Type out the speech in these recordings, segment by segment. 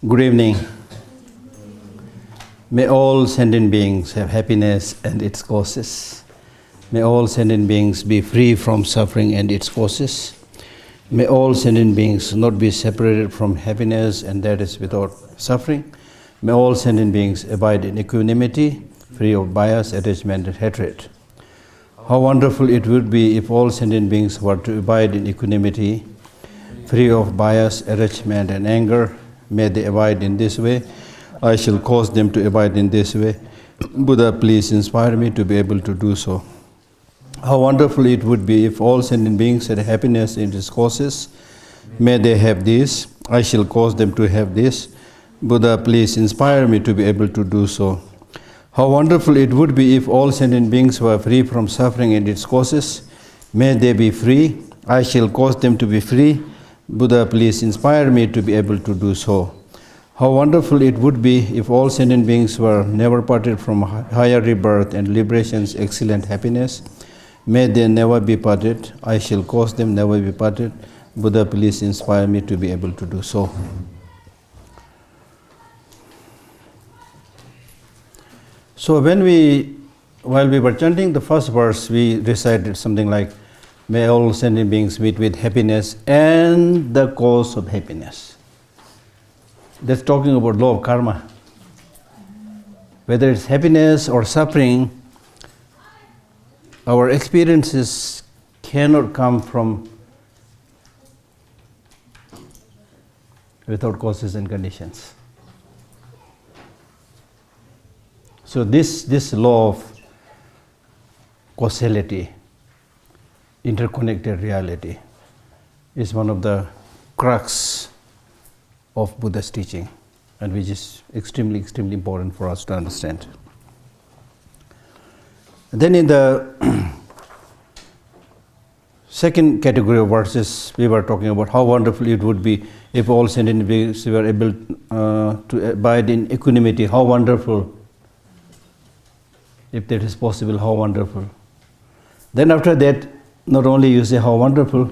Good evening. May all sentient beings have happiness and its causes. May all sentient beings be free from suffering and its causes. May all sentient beings not be separated from happiness, and that is without suffering. May all sentient beings abide in equanimity, free of bias, attachment, and hatred. How wonderful it would be if all sentient beings were to abide in equanimity, free of bias, attachment, and anger. May they abide in this way. I shall cause them to abide in this way. Buddha, please inspire me to be able to do so. How wonderful it would be if all sentient beings had happiness in its causes. May they have this. I shall cause them to have this. Buddha, please inspire me to be able to do so. How wonderful it would be if all sentient beings were free from suffering and its causes. May they be free. I shall cause them to be free. Buddha, please inspire me to be able to do so. How wonderful it would be if all sentient beings were never parted from higher rebirth and liberation's excellent happiness. May they never be parted. I shall cause them never be parted. Buddha, please inspire me to be able to do so. So while we were chanting the first verse, we recited something like, may all sentient beings meet with happiness and the cause of happiness. That's talking about law of karma. Whether it's happiness or suffering, our experiences cannot come from without causes and conditions. So this law of causality, interconnected reality, is one of the crux of Buddha's teaching, and which is extremely, extremely important for us to understand. Then in the second category of verses, we were talking about how wonderful it would be if all sentient beings were able to abide in equanimity. How wonderful. If that is possible, how wonderful. Then after that, not only you say how wonderful,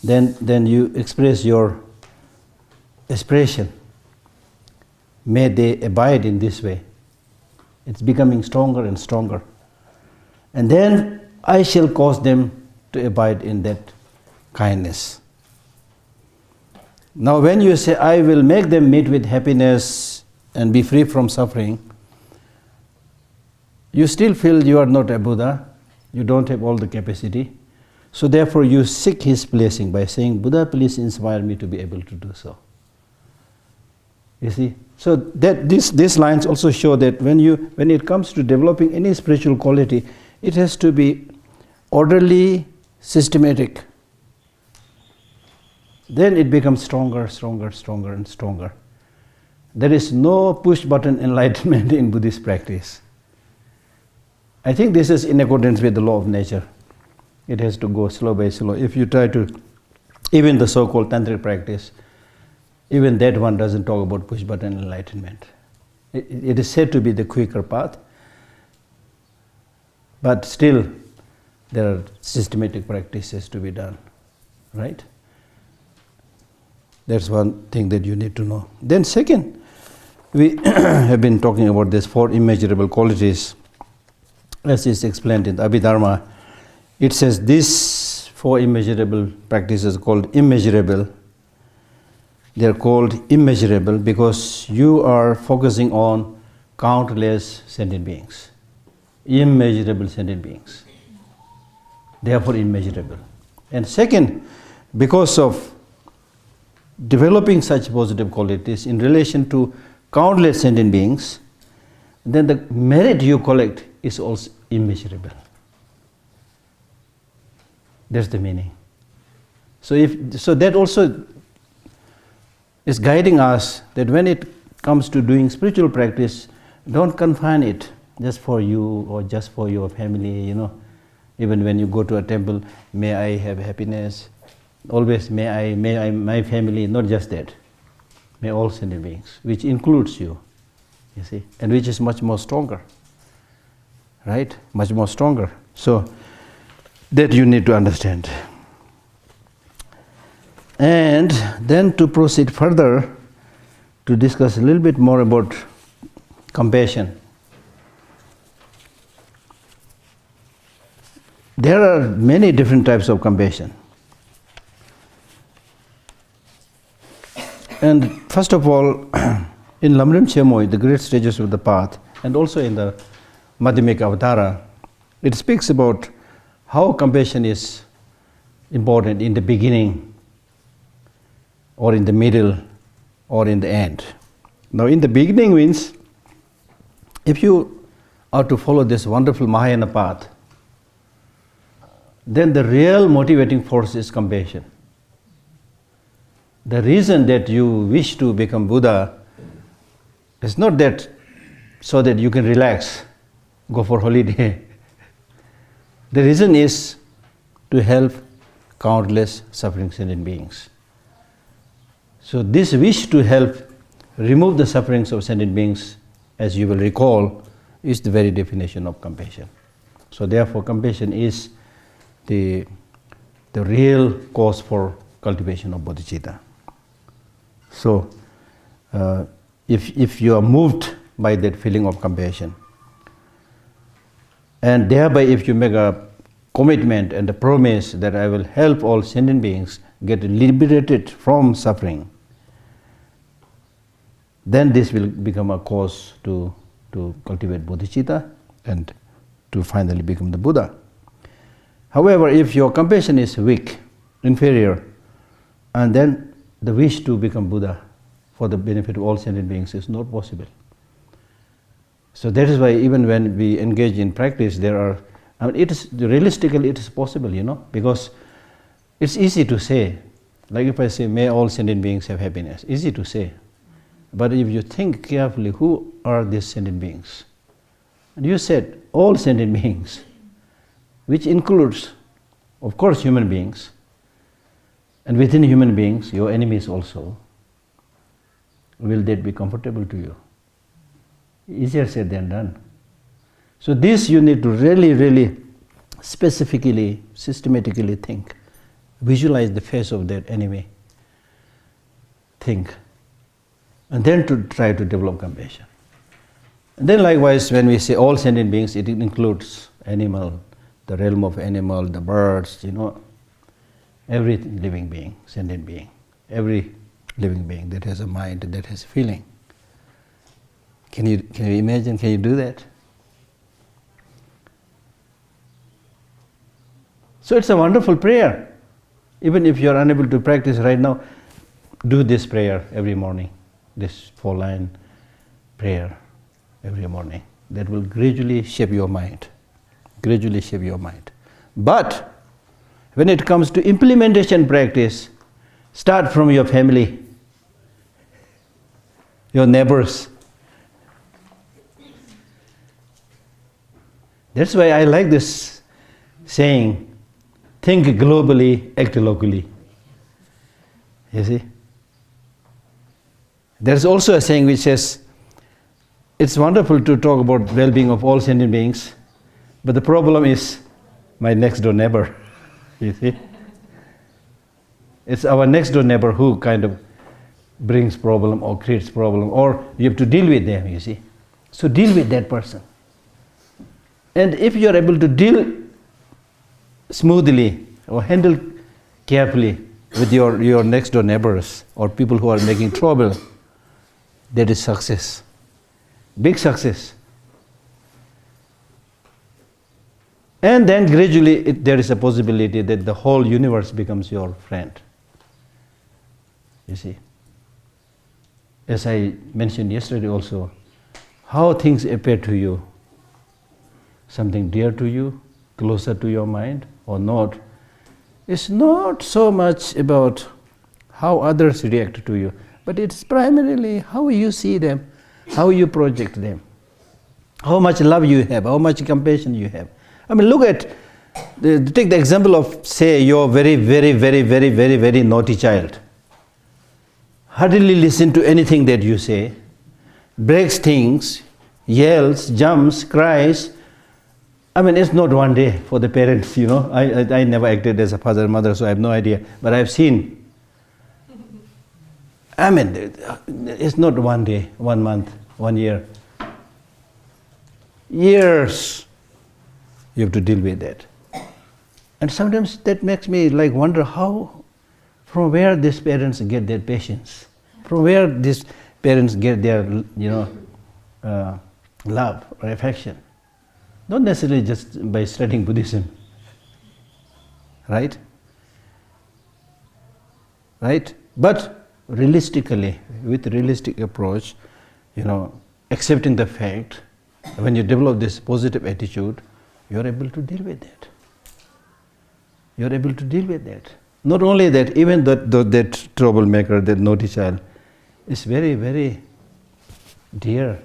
then you express your aspiration. May they abide in this way. It's becoming stronger and stronger. And then I shall cause them to abide in that kindness. Now when you say, I will make them meet with happiness and be free from suffering, you still feel you are not a Buddha, you don't have all the capacity. So therefore you seek his blessing by saying, Buddha, please inspire me to be able to do so. You see? So that these lines also show that when it comes to developing any spiritual quality, it has to be orderly, systematic. Then it becomes stronger, stronger, stronger, and stronger. There is no push-button enlightenment in Buddhist practice. I think this is in accordance with the law of nature. It has to go slow by slow. If you try to, even the so-called tantric practice, even that one doesn't talk about push-button enlightenment. It is said to be the quicker path, but still there are systematic practices to be done, right? That's one thing that you need to know. Then second, we have been talking about these 4 immeasurable qualities. As is explained in the Abhidharma, it says these 4 immeasurable practices called immeasurable. They are called immeasurable because you are focusing on countless sentient beings, immeasurable sentient beings. Therefore immeasurable. And second, because of developing such positive qualities in relation to countless sentient beings, then the merit you collect is also immeasurable. That's the meaning. So that also is guiding us that when it comes to doing spiritual practice, don't confine it just for you or just for your family, Even when you go to a temple, may I have happiness. Always may I, my family, not just that. May all sentient beings, which includes you see, and which is much more stronger. Right? Much more stronger. So that you need to understand. And then to proceed further, to discuss a little bit more about compassion. There are many different types of compassion. And first of all, in Lamrim Chemoy, the great stages of the path, and also in the Madhyamika Avatara, it speaks about how compassion is important in the beginning, or in the middle, or in the end. Now, in the beginning means, if you are to follow this wonderful Mahayana path, then the real motivating force is compassion. The reason that you wish to become Buddha is not that so that you can relax, go for holiday. The reason is to help countless suffering sentient beings. So this wish to help remove the sufferings of sentient beings, as you will recall, is the very definition of compassion. So therefore compassion is the real cause for cultivation of bodhicitta. So if you are moved by that feeling of compassion, and thereby if you make a commitment and a promise that I will help all sentient beings get liberated from suffering, then this will become a cause to cultivate bodhicitta and to finally become the Buddha. However, if your compassion is weak, inferior, and then the wish to become Buddha for the benefit of all sentient beings is not possible. So that is why even when we engage in practice, realistically it is possible, because it's easy to say. Like if I say, may all sentient beings have happiness, easy to say. But if you think carefully, who are these sentient beings? And you said, all sentient beings, which includes, of course, human beings. And within human beings, your enemies also. Will that be comfortable to you? Easier said than done. So this you need to really, really specifically, systematically think. Visualize the face of that enemy. Think. And then to try to develop compassion. And then likewise, when we say all sentient beings, it includes animal, the realm of animal, the birds, every living being, sentient being, every living being that has a mind, that has feeling. Can you imagine, can you do that? So it's a wonderful prayer. Even if you are unable to practice right now, do this prayer every morning, this 4-line prayer every morning. That will gradually shape your mind, gradually shape your mind. But when it comes to implementation practice, start from your family, your neighbors. That's why I like this saying, think globally, act locally. You see? There's also a saying which says, it's wonderful to talk about well-being of all sentient beings, but the problem is my next door neighbor. You see? It's our next door neighbor who kind of brings problem or creates problem, or you have to deal with them, you see. So deal with that person. And if you are able to deal smoothly or handle carefully with your next door neighbors or people who are making trouble, that is success. Big success. And then gradually there is a possibility that the whole universe becomes your friend. You see. As I mentioned yesterday also, how things appear to you, something dear to you, closer to your mind or not, it's not so much about how others react to you, but it's primarily how you see them, how you project them, how much love you have, how much compassion you have. I mean, look at, take the example of, say, your very, very, very, very, very, very naughty child. Hardly listen to anything that you say, breaks things, yells, jumps, cries. I mean, it's not one day for the parents, I never acted as a father and mother, so I have no idea. But I've seen. I mean, it's not one day, 1 month, 1 year. Years you have to deal with that. And sometimes that makes me like wonder from where these parents get their patience, from where these parents get their, love or affection. Not necessarily just by studying Buddhism, right? Right? But realistically, with realistic approach, accepting the fact, when you develop this positive attitude, you are able to deal with that. You are able to deal with that. Not only that, even that troublemaker, that naughty child, is very, very dear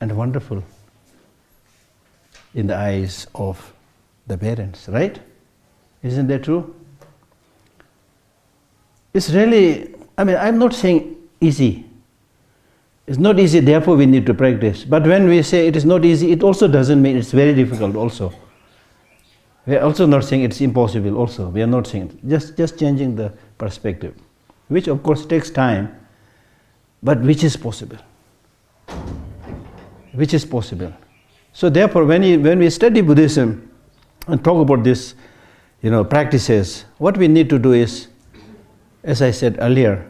and wonderful in the eyes of the parents, right? Isn't that true? It's really, I'm not saying easy. It's not easy, therefore we need to practice. But when we say it is not easy, it also doesn't mean it's very difficult also. We are also not saying it's impossible also. We are not saying, just changing the perspective, which of course takes time, but which is possible. Which is possible. So therefore, when we study Buddhism and talk about this, practices, what we need to do is, as I said earlier,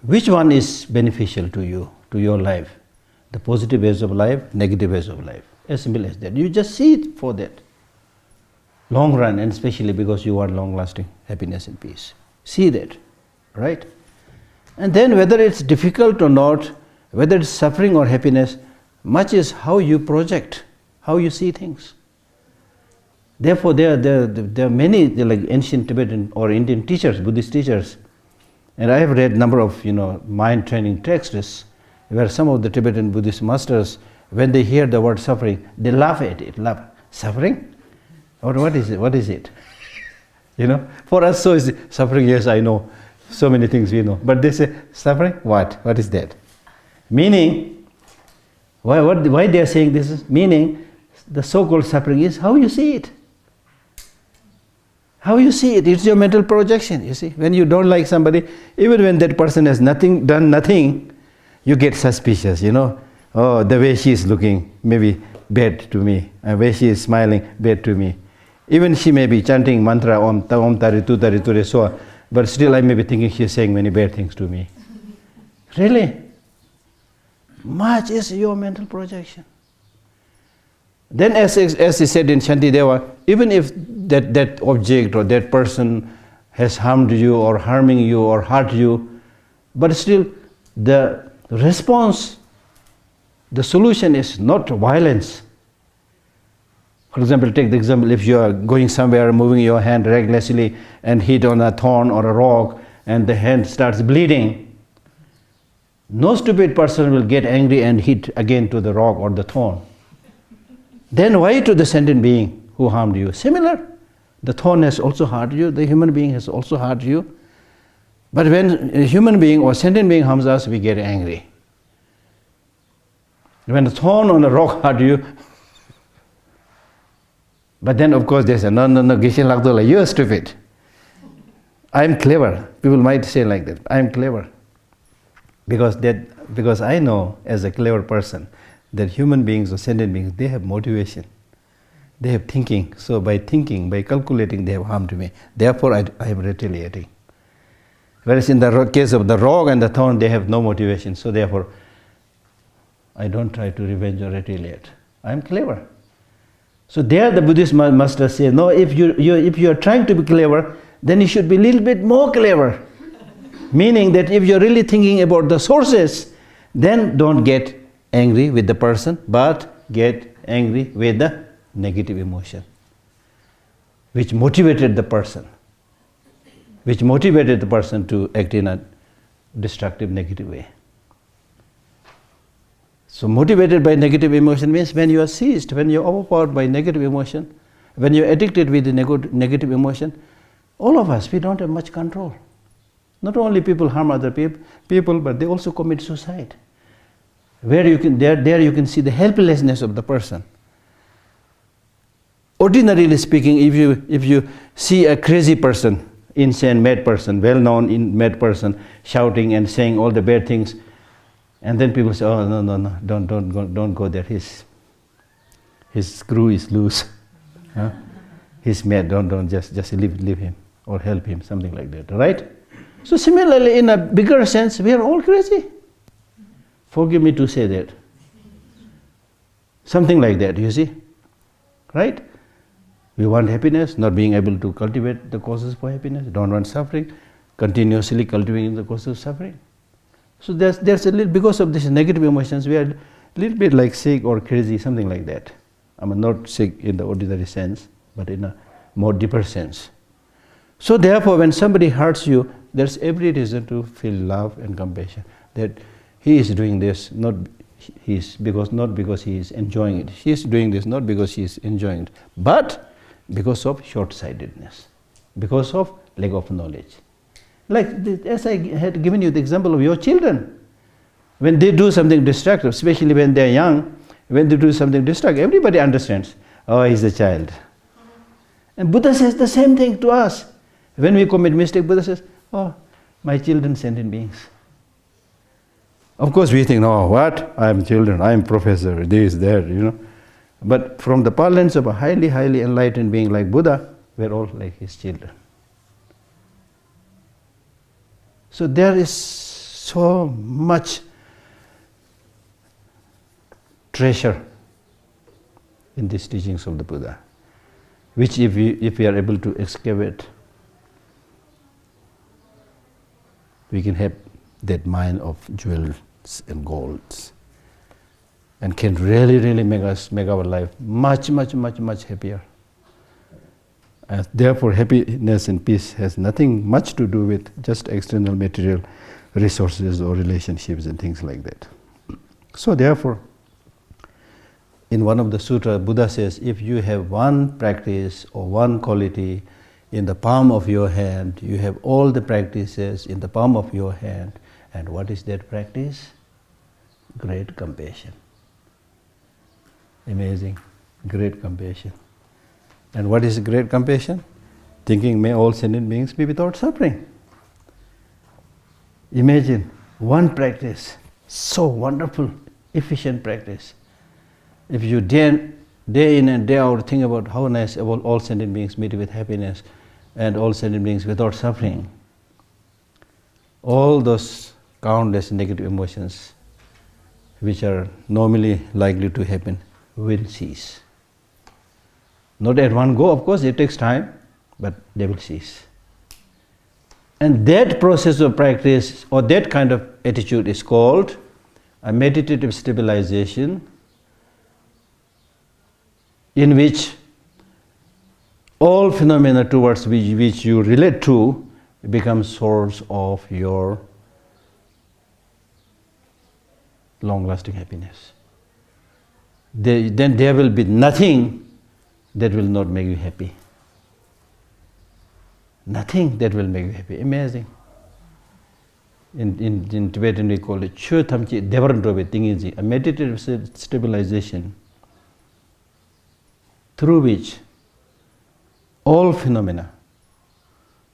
which one is beneficial to you, to your life? The positive ways of life, negative ways of life. As simple as that. You just see it for that. Long run, and especially because you want long-lasting happiness and peace. See that, right? And then whether it's difficult or not, whether it's suffering or happiness, much is how you project, how you see things. Therefore, there are many like ancient Tibetan or Indian teachers, Buddhist teachers, and I have read number of mind training texts where some of the Tibetan Buddhist masters, when they hear the word suffering, they laugh at it. Laugh. Suffering? Or what is it? What is it? For us, so is it suffering. Yes, I know. So many things we know. But they say, suffering? What? What is that? Meaning, why they are saying this is? Meaning, the so-called suffering is how you see it. How you see it. It's your mental projection, you see. When you don't like somebody, even when that person has done nothing, you get suspicious, Oh, the way she is looking, maybe bad to me. The way she is smiling, bad to me. Even she may be chanting mantra, Om Tari Tu Tari Ture So, but still I may be thinking she is saying many bad things to me. Really? Much is your mental projection. Then as he said in Shantideva, even if that object or that person has harmed you or harming you or hurt you, but still the response, the solution is not violence. For example, take the example, if you are going somewhere, moving your hand recklessly and hit on a thorn or a rock and the hand starts bleeding, no stupid person will get angry and hit again to the rock or the thorn. Then why to the sentient being who harmed you? Similar. The thorn has also hurt you, the human being has also hurt you. But when a human being or sentient being harms us, we get angry. When the thorn on the rock hurt you, but then of course they say, no, Geshe Lhakdor, you are stupid. I am clever. People might say like that, I am clever. Because I know as a clever person that human beings or sentient beings, they have motivation. They have thinking. So by thinking, by calculating, they have harmed me. Therefore I am retaliating. Whereas in the case of the rock and the thorn, they have no motivation. So therefore, I don't try to revenge or retaliate. I am clever. So there the Buddhist master says, no, if you are trying to be clever, then you should be a little bit more clever. Meaning that if you are really thinking about the sources, then don't get angry with the person, but get angry with the negative emotion, which motivated the person to act in a destructive, negative way. So motivated by negative emotion means when you are seized, when you are overpowered by negative emotion, when you are addicted with the negative emotion, all of us, we don't have much control. Not only people harm other people, but they also commit suicide. Where you can, there you can see the helplessness of the person. Ordinarily speaking, if you see a crazy person insane mad person, well-known mad person, shouting and saying all the bad things, and then people say, "Oh no, don't go there. His screw is loose. Huh? He's mad. Don't just leave him or help him, something like that, right?" So similarly, in a bigger sense, we are all crazy. Forgive me to say that. Something like that, you see, right? We want happiness, not being able to cultivate the causes for happiness. Don't want suffering, continuously cultivating the causes of suffering. So there's a little, because of these negative emotions, we are a little bit like sick or crazy, something like that. I mean, not sick in the ordinary sense, but in a more deeper sense. So therefore, when somebody hurts you, there's every reason to feel love and compassion. That he is doing this not because he is enjoying it. He is doing this not because he is enjoying it, but because of short-sightedness, because of lack of knowledge. Like as I had given you the example of your children, when they do something destructive, especially when they are young, when they do something destructive, everybody understands. Oh, he's a child. And Buddha says the same thing to us. When we commit mistake, Buddha says, "Oh, my children, sentient beings." Of course, we think, "No, what? I am children. I am professor. This, that, you know." But from the parlance of a highly, highly enlightened being like Buddha, we're all like his children. So there is so much treasure in these teachings of the Buddha, which if we are able to excavate, we can have that mine of jewels and golds, and can really, really make our life much, much, much, much happier. And therefore, happiness and peace has nothing much to do with just external material resources or relationships and things like that. So therefore, in one of the sutras, Buddha says, if you have one practice or one quality in the palm of your hand, you have all the practices in the palm of your hand. And what is that practice? Great compassion. Amazing. Great compassion. And what is great compassion? Thinking, may all sentient beings be without suffering. Imagine one practice, so wonderful, efficient practice. If you day in and day out think about how nice all sentient beings meet with happiness and all sentient beings without suffering, all those countless negative emotions which are normally likely to happen will cease. Not at one go, of course, it takes time, but they will cease. And that process of practice or that kind of attitude is called a meditative stabilization, in which all phenomena towards which you relate to become source of your long-lasting happiness. Then there will be nothing that will not make you happy. Nothing that will make you happy. Amazing. In Tibetan we call it Chö Thamchi Devarantobe Tingiji, a meditative stabilization through which all phenomena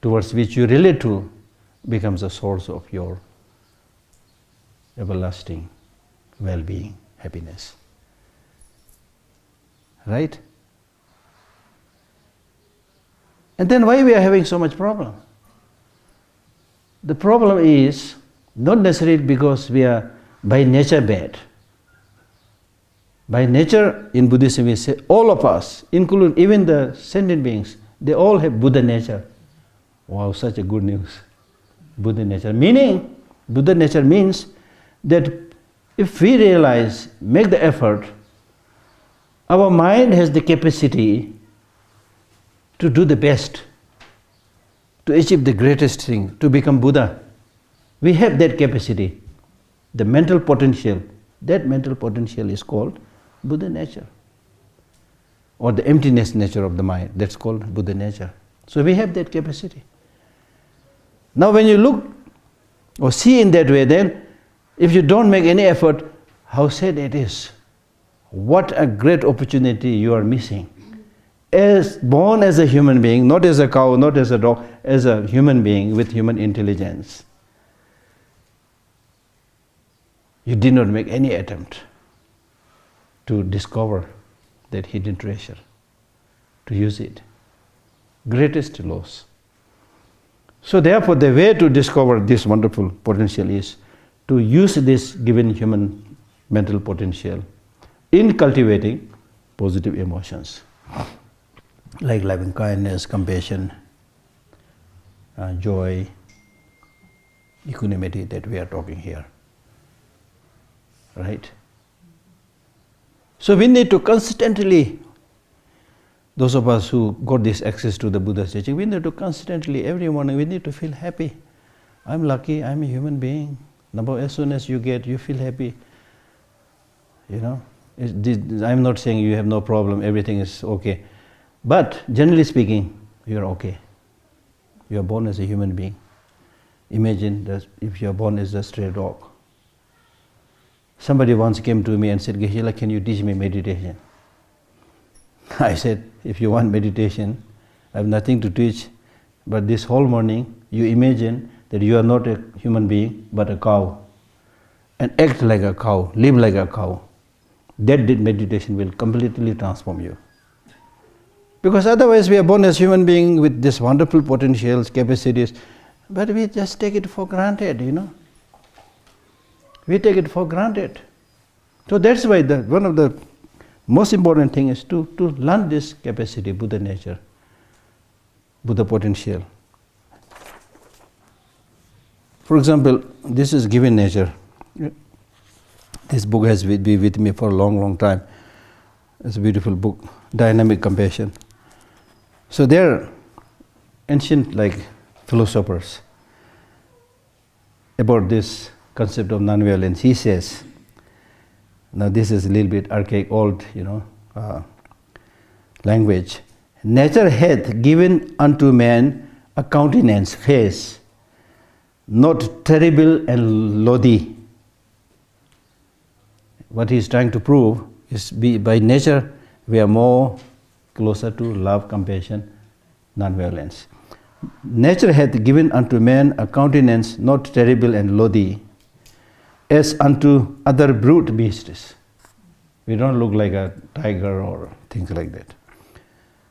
towards which you relate to becomes a source of your everlasting well-being, happiness. Right? And then why we are having so much problem? The problem is not necessarily because we are by nature bad. By nature, in Buddhism we say, all of us, including even the sentient beings, they all have Buddha nature. Wow, such a good news. Buddha nature. Meaning, Buddha nature means that if we realize, make the effort, our mind has the capacity to do the best, to achieve the greatest thing, to become Buddha. We have that capacity, the mental potential. That mental potential is called Buddha nature, or the emptiness nature of the mind. That's called Buddha nature. So we have that capacity. Now when you look or see in that way, then if you don't make any effort, how sad it is. What a great opportunity you are missing. as born as a human being, not as a cow, not as a dog, as a human being with human intelligence. You did not make any attempt to discover that hidden treasure, to use it. Greatest loss. So therefore, the way to discover this wonderful potential is to use this given human mental potential in cultivating positive emotions, like loving kindness, compassion, joy, equanimity that we are talking here. Right? So we need to constantly, those of us who got this access to the Buddha's teaching, we need to constantly, every morning, we need to feel happy. I'm lucky, I'm a human being. Number, as soon as you feel happy. You know, I'm not saying you have no problem, everything is okay. But generally speaking, you're okay. You are born as a human being. Imagine that if you are born as a stray dog. Somebody once came to me and said, Geshe Lhakdor, can you teach me meditation? I said, if you want meditation, I have nothing to teach, but this whole morning you imagine that you are not a human being but a cow, and act like a cow, live like a cow. That meditation will completely transform you. Because otherwise we are born as human beings with this wonderful potentials, capacities, but we just take it for granted, you know. We take it for granted. So that's why one of the most important thing is to learn this capacity, Buddha nature, Buddha potential. For example, this is given nature. This book has been with me for a long, long time. It's a beautiful book, Dynamic Compassion. So there are ancient philosophers about this concept of non-violence. He says, now this is a little bit archaic, old, language. Nature hath given unto man a countenance, face, not terrible and loathly. What he is trying to prove is by nature we are more closer to love, compassion, non-violence. Nature hath given unto man a countenance not terrible and loathly, as unto other brute beasts. We don't look like a tiger or things like that.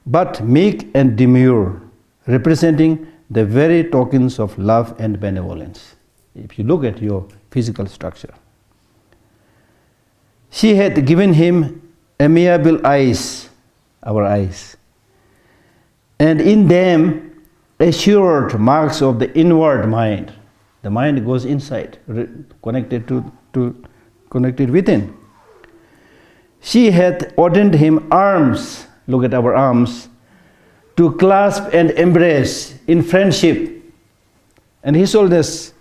But meek and demure, representing the very tokens of love and benevolence. If you look at your physical structure. She hath given him amiable eyes, our eyes, and in them assured marks of the inward mind. The mind goes inside, connected within. She hath ordained him arms, look at our arms, to clasp and embrace in friendship. And His Holiness,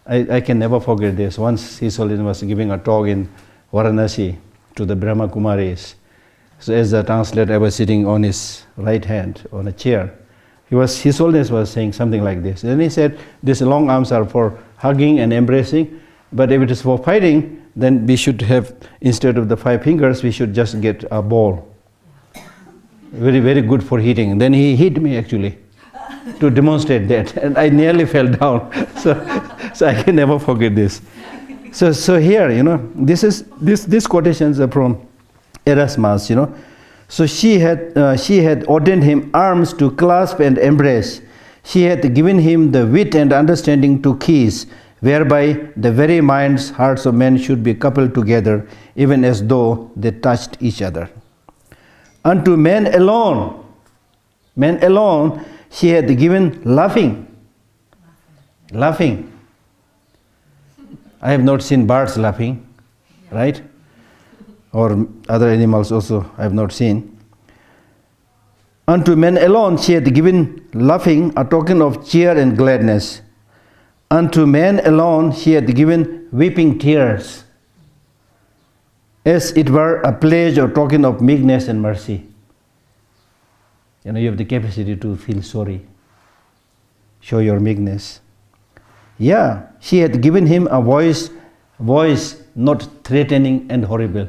I can never forget this. Once His Holiness was giving a talk in Varanasi to the Brahma Kumaris. So as the translator, I was sitting on his right hand on a chair. His Holiness was saying something like this. And he said, these long arms are for hugging and embracing, but if it is for fighting, then we should have, instead of the 5 fingers, we should just get a ball. Very, very good for hitting. Then he hit me actually to demonstrate that, and I nearly fell down. So I can never forget this. So here, these quotations are from Erasmus, So she had ordained him arms to clasp and embrace. She had given him the wit and understanding to kiss, whereby the very minds, hearts of men should be coupled together, even as though they touched each other. Unto men alone, she had given laughing. I have not seen birds laughing, right? Or other animals also I have not seen. Unto men alone she had given laughing, a token of cheer and gladness. Unto man alone she had given weeping tears, as it were a pledge or token of meekness and mercy. You have the capacity to feel sorry, show your meekness. Yeah, she had given him a voice not threatening and horrible.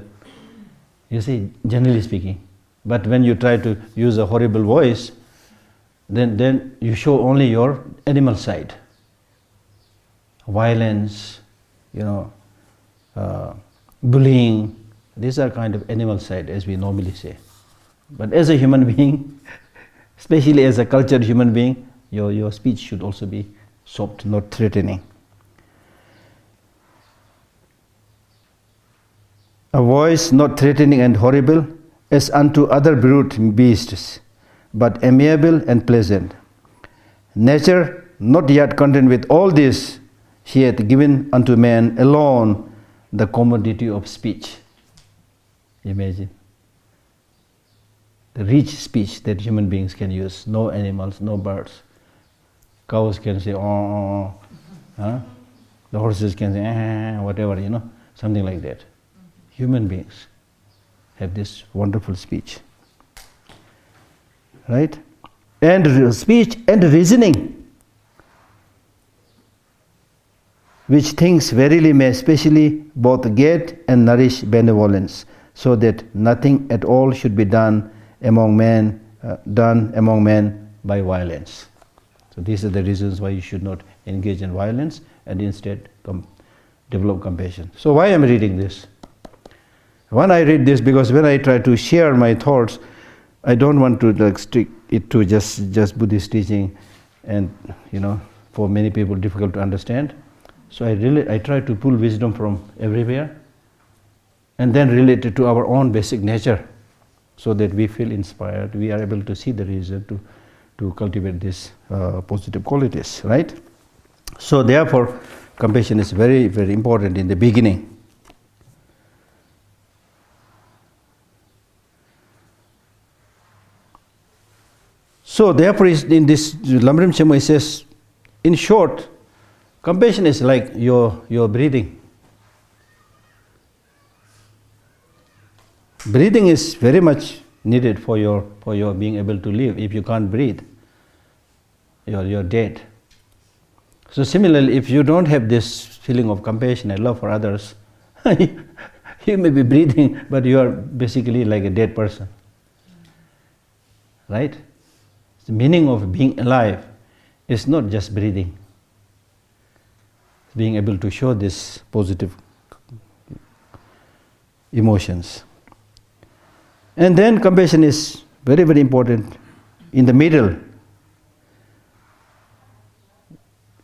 You see, generally speaking, But when you try to use a horrible voice, then you show only your animal side. Violence, bullying, these are kind of animal side, as we normally say. But as a human being, especially as a cultured human being, your speech should also be soft, not threatening. A voice not threatening and horrible as unto other brute beasts, but amiable and pleasant. Nature, not yet content with all this, she hath given unto man alone the commodity of speech. Imagine. The rich speech that human beings can use. No animals, no birds. Cows can say, oh, huh? The horses can say, whatever, something like that. Human beings have this wonderful speech. Right? And speech and reasoning, which things verily may specially both get and nourish benevolence, so that nothing at all should be done among men by violence. So these are the reasons why you should not engage in violence and instead develop compassion. So why am I reading this? When I read this, because when I try to share my thoughts, I don't want to stick it to just Buddhist teaching, and for many people difficult to understand. So I try to pull wisdom from everywhere, and then relate it to our own basic nature, so that we feel inspired. We are able to see the reason to cultivate these positive qualities, right? So therefore, compassion is very, very important in the beginning. So therefore, in this Lamrim Chemo, it says, in short, compassion is like your breathing. Breathing is very much needed for your being able to live. If you can't breathe, you're dead. So similarly, if you don't have this feeling of compassion and love for others, you may be breathing, but you are basically like a dead person. Right? The meaning of being alive is not just breathing. Being able to show these positive emotions. And then compassion is very, very important in the middle.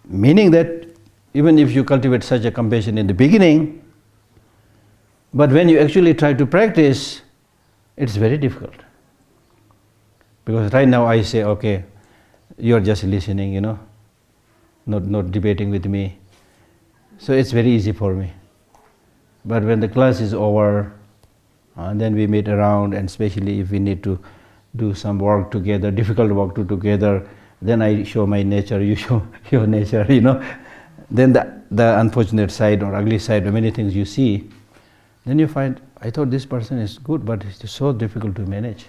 Meaning that even if you cultivate such a compassion in the beginning, but when you actually try to practice, it's very difficult. Because right now I say, okay, you're just listening, not debating with me. So it's very easy for me. But when the class is over, then we meet around, and especially if we need to do some work together, difficult work together, then I show my nature, you show your nature, Then the unfortunate side or ugly side of many things you see, then you find, I thought this person is good, but it's so difficult to manage.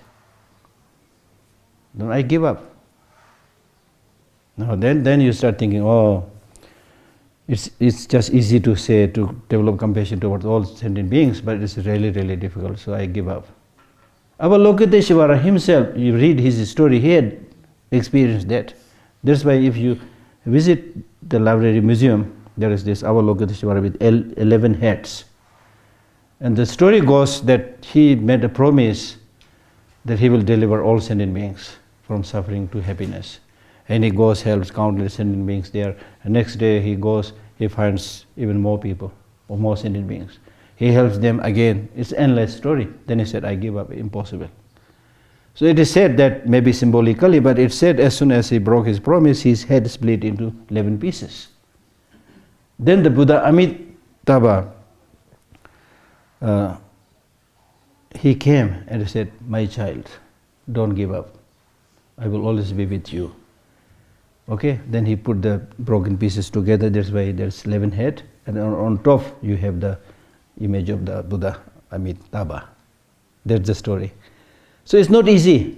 Then I give up. No, then you start thinking, it's just easy to say to develop compassion towards all sentient beings, but it's really, really difficult, so I give up. Avalokiteshvara himself, you read his story, he had experienced that. That's why if you visit the library museum, there is this Avalokiteshvara with 11 heads. And the story goes that he made a promise that he will deliver all sentient beings from suffering to happiness. And he goes, helps countless sentient beings there. And next day he goes, he finds even more people, or more sentient beings. He helps them again. It's an endless story. Then he said, I give up, impossible. So it is said that, maybe symbolically, but it's said as soon as he broke his promise, his head split into 11 pieces. Then the Buddha Amitabha, he came and said, my child, don't give up. I will always be with you. Okay, then he put the broken pieces together. That's why there's 11 head, and on top you have the image of the Buddha Amitabha. That's the story. So it's not easy.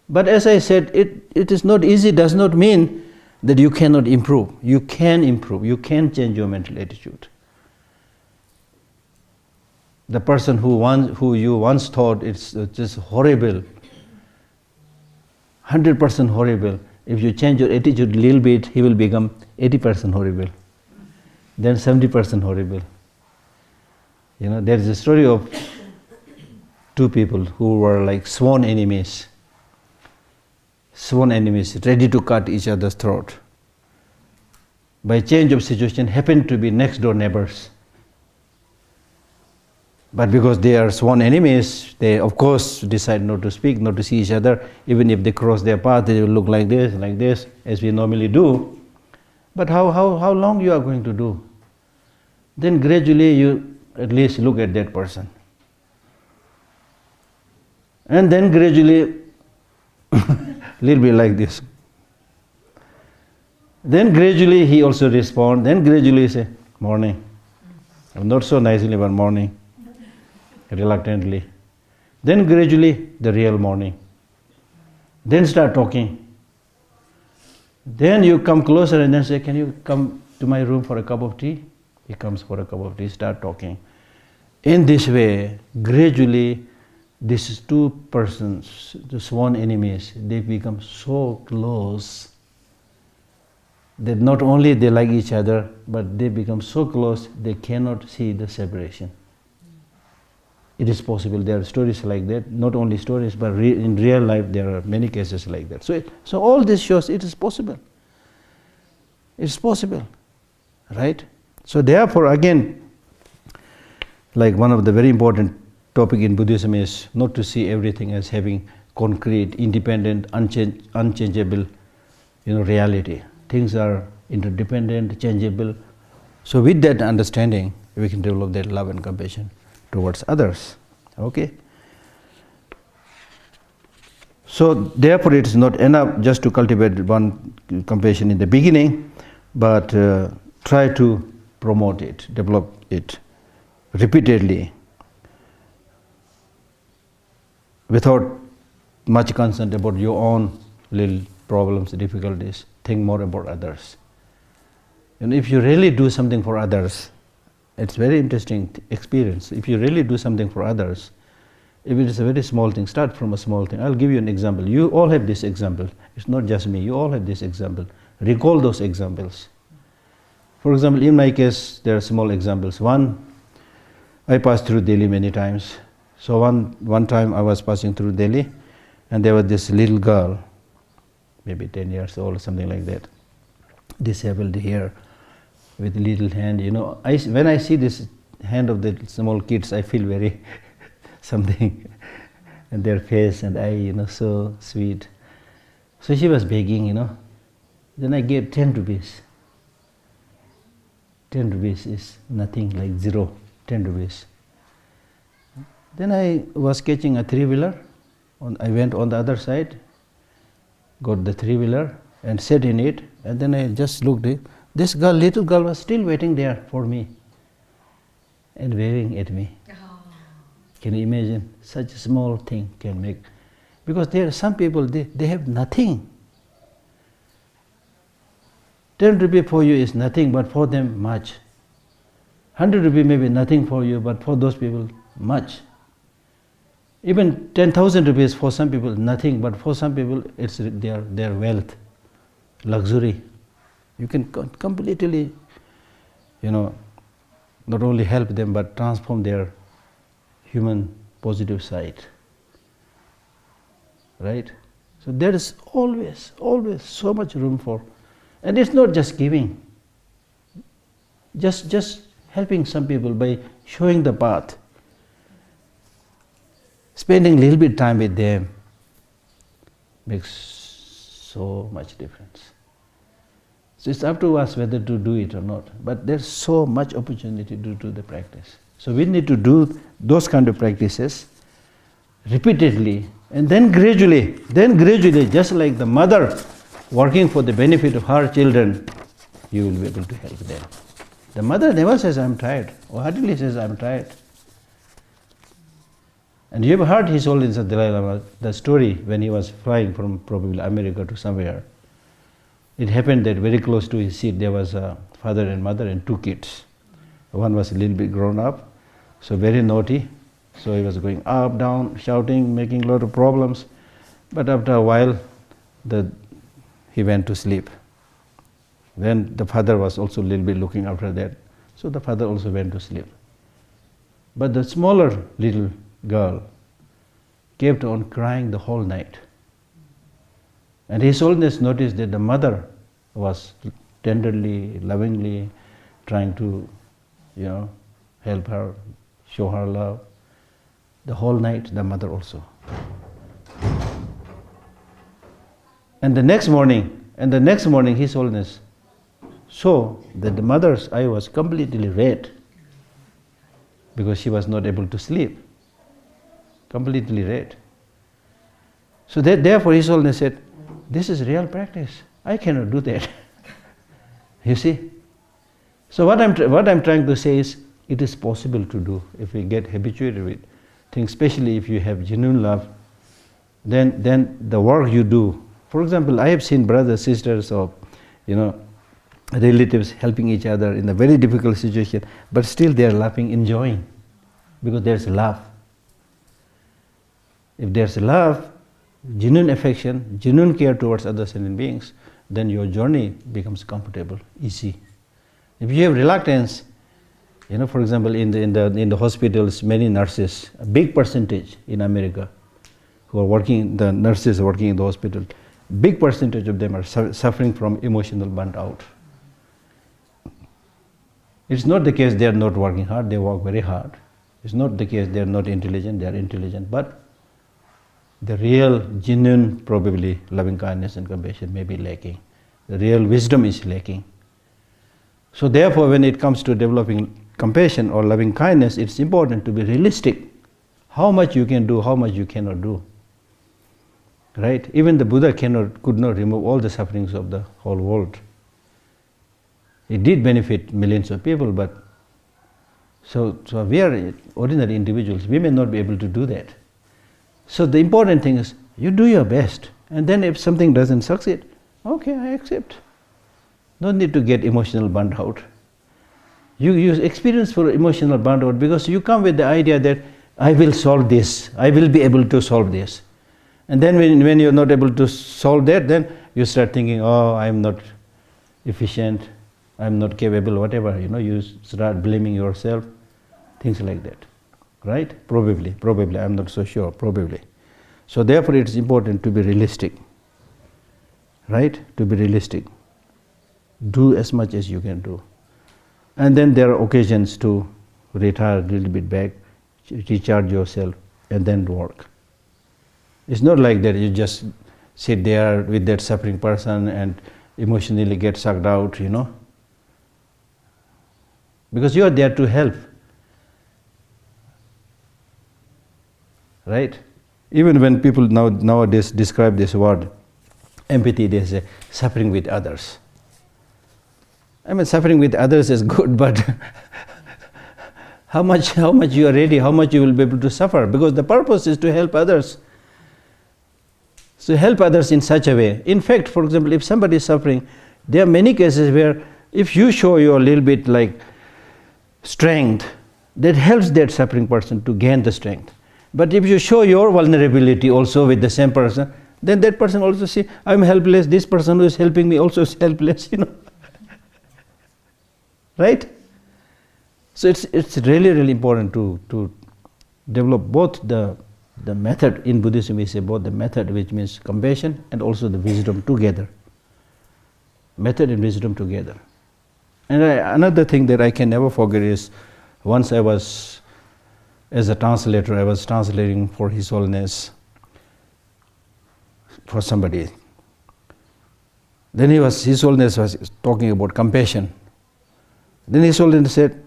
But as I said, it is not easy does not mean that you cannot improve. You can improve. You can change your mental attitude. the person who you once thought it's just horrible, 100% horrible, if you change your attitude a little bit, he will become 80% horrible, then 70% horrible. You know, there is a story of two people who were like sworn enemies, ready to cut each other's throat. By change of situation, happened to be next door neighbors. But because they are sworn enemies, they of course decide not to speak, not to see each other. Even if they cross their path, they will look like this, as we normally do. But how long you are going to do? Then gradually you at least look at that person. And then gradually, little bit like this. Then gradually he also responds, then gradually say, morning. Not so nicely, but morning. Reluctantly. Then gradually the real morning. Then start talking. Then you come closer and then say, can you come to my room for a cup of tea? He comes for a cup of tea, start talking. In this way, gradually, these two persons, the sworn enemies, they become so close that not only they like each other, but they become so close they cannot see the separation. It is possible. There are stories like that. Not only stories, but in real life there are many cases like that. So all this shows it is possible. It's possible, right? So therefore, again, like one of the very important topic in Buddhism is not to see everything as having concrete, independent, unchangeable, reality. Things are interdependent, changeable. So with that understanding, we can develop that love and compassion towards others. Okay? So therefore it is not enough just to cultivate one compassion in the beginning, but try to promote it, develop it repeatedly, without much concern about your own little problems, difficulties. Think more about others. And if you really do something for others, it's very interesting experience. If you really do something for others, if it is a very small thing, start from a small thing. I'll give you an example. You all have this example. It's not just me. You all have this example. Recall those examples. For example, in my case, there are small examples. One, I passed through Delhi many times. So one time I was passing through Delhi, and there was this little girl, maybe 10 years old or something like that, disabled here, with a little hand. When I see this hand of the small kids, I feel very something, and their face and eye, so sweet. So she was begging, Then I gave 10 rupees. 10 rupees is nothing, like zero, 10 rupees. Then I was catching a three-wheeler. I went on the other side, got the three-wheeler and sat in it, and then I just looked at this girl, little girl, was still waiting there for me and waving at me. Oh. Can you imagine? Such a small thing can make, because there are some people, they have nothing. 10 rupees for you is nothing, but for them much. 100 rupees may be nothing for you, but for those people much. Even 10,000 rupees for some people nothing, but for some people it's their wealth, luxury. You can completely, not only help them, but transform their human positive side. Right? So there is always so much room for, and it's not just giving. Just helping some people by showing the path. Spending a little bit time with them makes so much difference. So it's up to us whether to do it or not. But there's so much opportunity to do the practice. So we need to do those kind of practices repeatedly, and then gradually, just like the mother working for the benefit of her children, you will be able to help them. The mother never says, I'm tired, or hardly says, I'm tired. And you have heard His Holiness the Dalai Lama, the story when he was flying from probably America to somewhere. It happened that very close to his seat there was a father and mother and two kids. One was a little bit grown up. So very naughty. So he was going up, down, shouting, making a lot of problems. But after a while, he went to sleep. Then the father was also a little bit looking after that. So the father also went to sleep. But the smaller little girl kept on crying the whole night. And His Holiness noticed that the mother was tenderly, lovingly trying to, help her, show her love. The whole night, the mother also. And the next morning, His Holiness saw that the mother's eye was completely red because she was not able to sleep. Completely red. So therefore His Holiness said, this is real practice. I cannot do that. You see? So what I'm trying to say is, it is possible to do if we get habituated with things, especially if you have genuine love, then the work you do. For example, I have seen brothers, sisters, or relatives helping each other in a very difficult situation, but still they are laughing, enjoying, because there's love. If there's love, genuine affection, genuine care towards other sentient beings, then your journey becomes comfortable, easy. If you have reluctance, for example, in the hospitals, many nurses, a big percentage in America, who are working, the nurses working in the hospital, big percentage of them are suffering from emotional burnt out. It's not the case they are not working hard, they work very hard. It's not the case they are not intelligent, they are intelligent, but the real, genuine, probably loving kindness and compassion may be lacking. The real wisdom is lacking. So therefore, when it comes to developing compassion or loving kindness, it's important to be realistic. How much you can do, how much you cannot do. Right? Even the Buddha could not remove all the sufferings of the whole world. It did benefit millions of people, but so we are ordinary individuals. We may not be able to do that. So the important thing is, you do your best, and then if something doesn't succeed, okay, I accept. No need to get emotional burnt out. You experience for emotional burnt out because you come with the idea that I will solve this, I will be able to solve this. And then when you're not able to solve that, then you start thinking, oh, I'm not efficient, I'm not capable, whatever, you start blaming yourself, things like that. Right? Probably, I'm not so sure, probably. So therefore it's important to be realistic. Right? To be realistic. Do as much as you can do. And then there are occasions to retire a little bit back, recharge yourself, and then work. It's not like that you just sit there with that suffering person and emotionally get sucked out, Because you are there to help. Right? Even when people nowadays describe this word, empathy, they say suffering with others. I mean, suffering with others is good, but how much you are ready, how much you will be able to suffer, because the purpose is to help others. So help others in such a way. In fact, for example, if somebody is suffering, there are many cases where if you show your little bit like strength, that helps that suffering person to gain the strength. But if you show your vulnerability also with the same person, then that person also see, I'm helpless, this person who is helping me also is helpless, Right? So it's really, really important to develop both the method. In Buddhism we say both the method, which means compassion, and also the wisdom together. Method and wisdom together. And another thing that I can never forget is, once I was, as a translator, I was translating for His Holiness for somebody. Then His Holiness was talking about compassion. Then His Holiness said,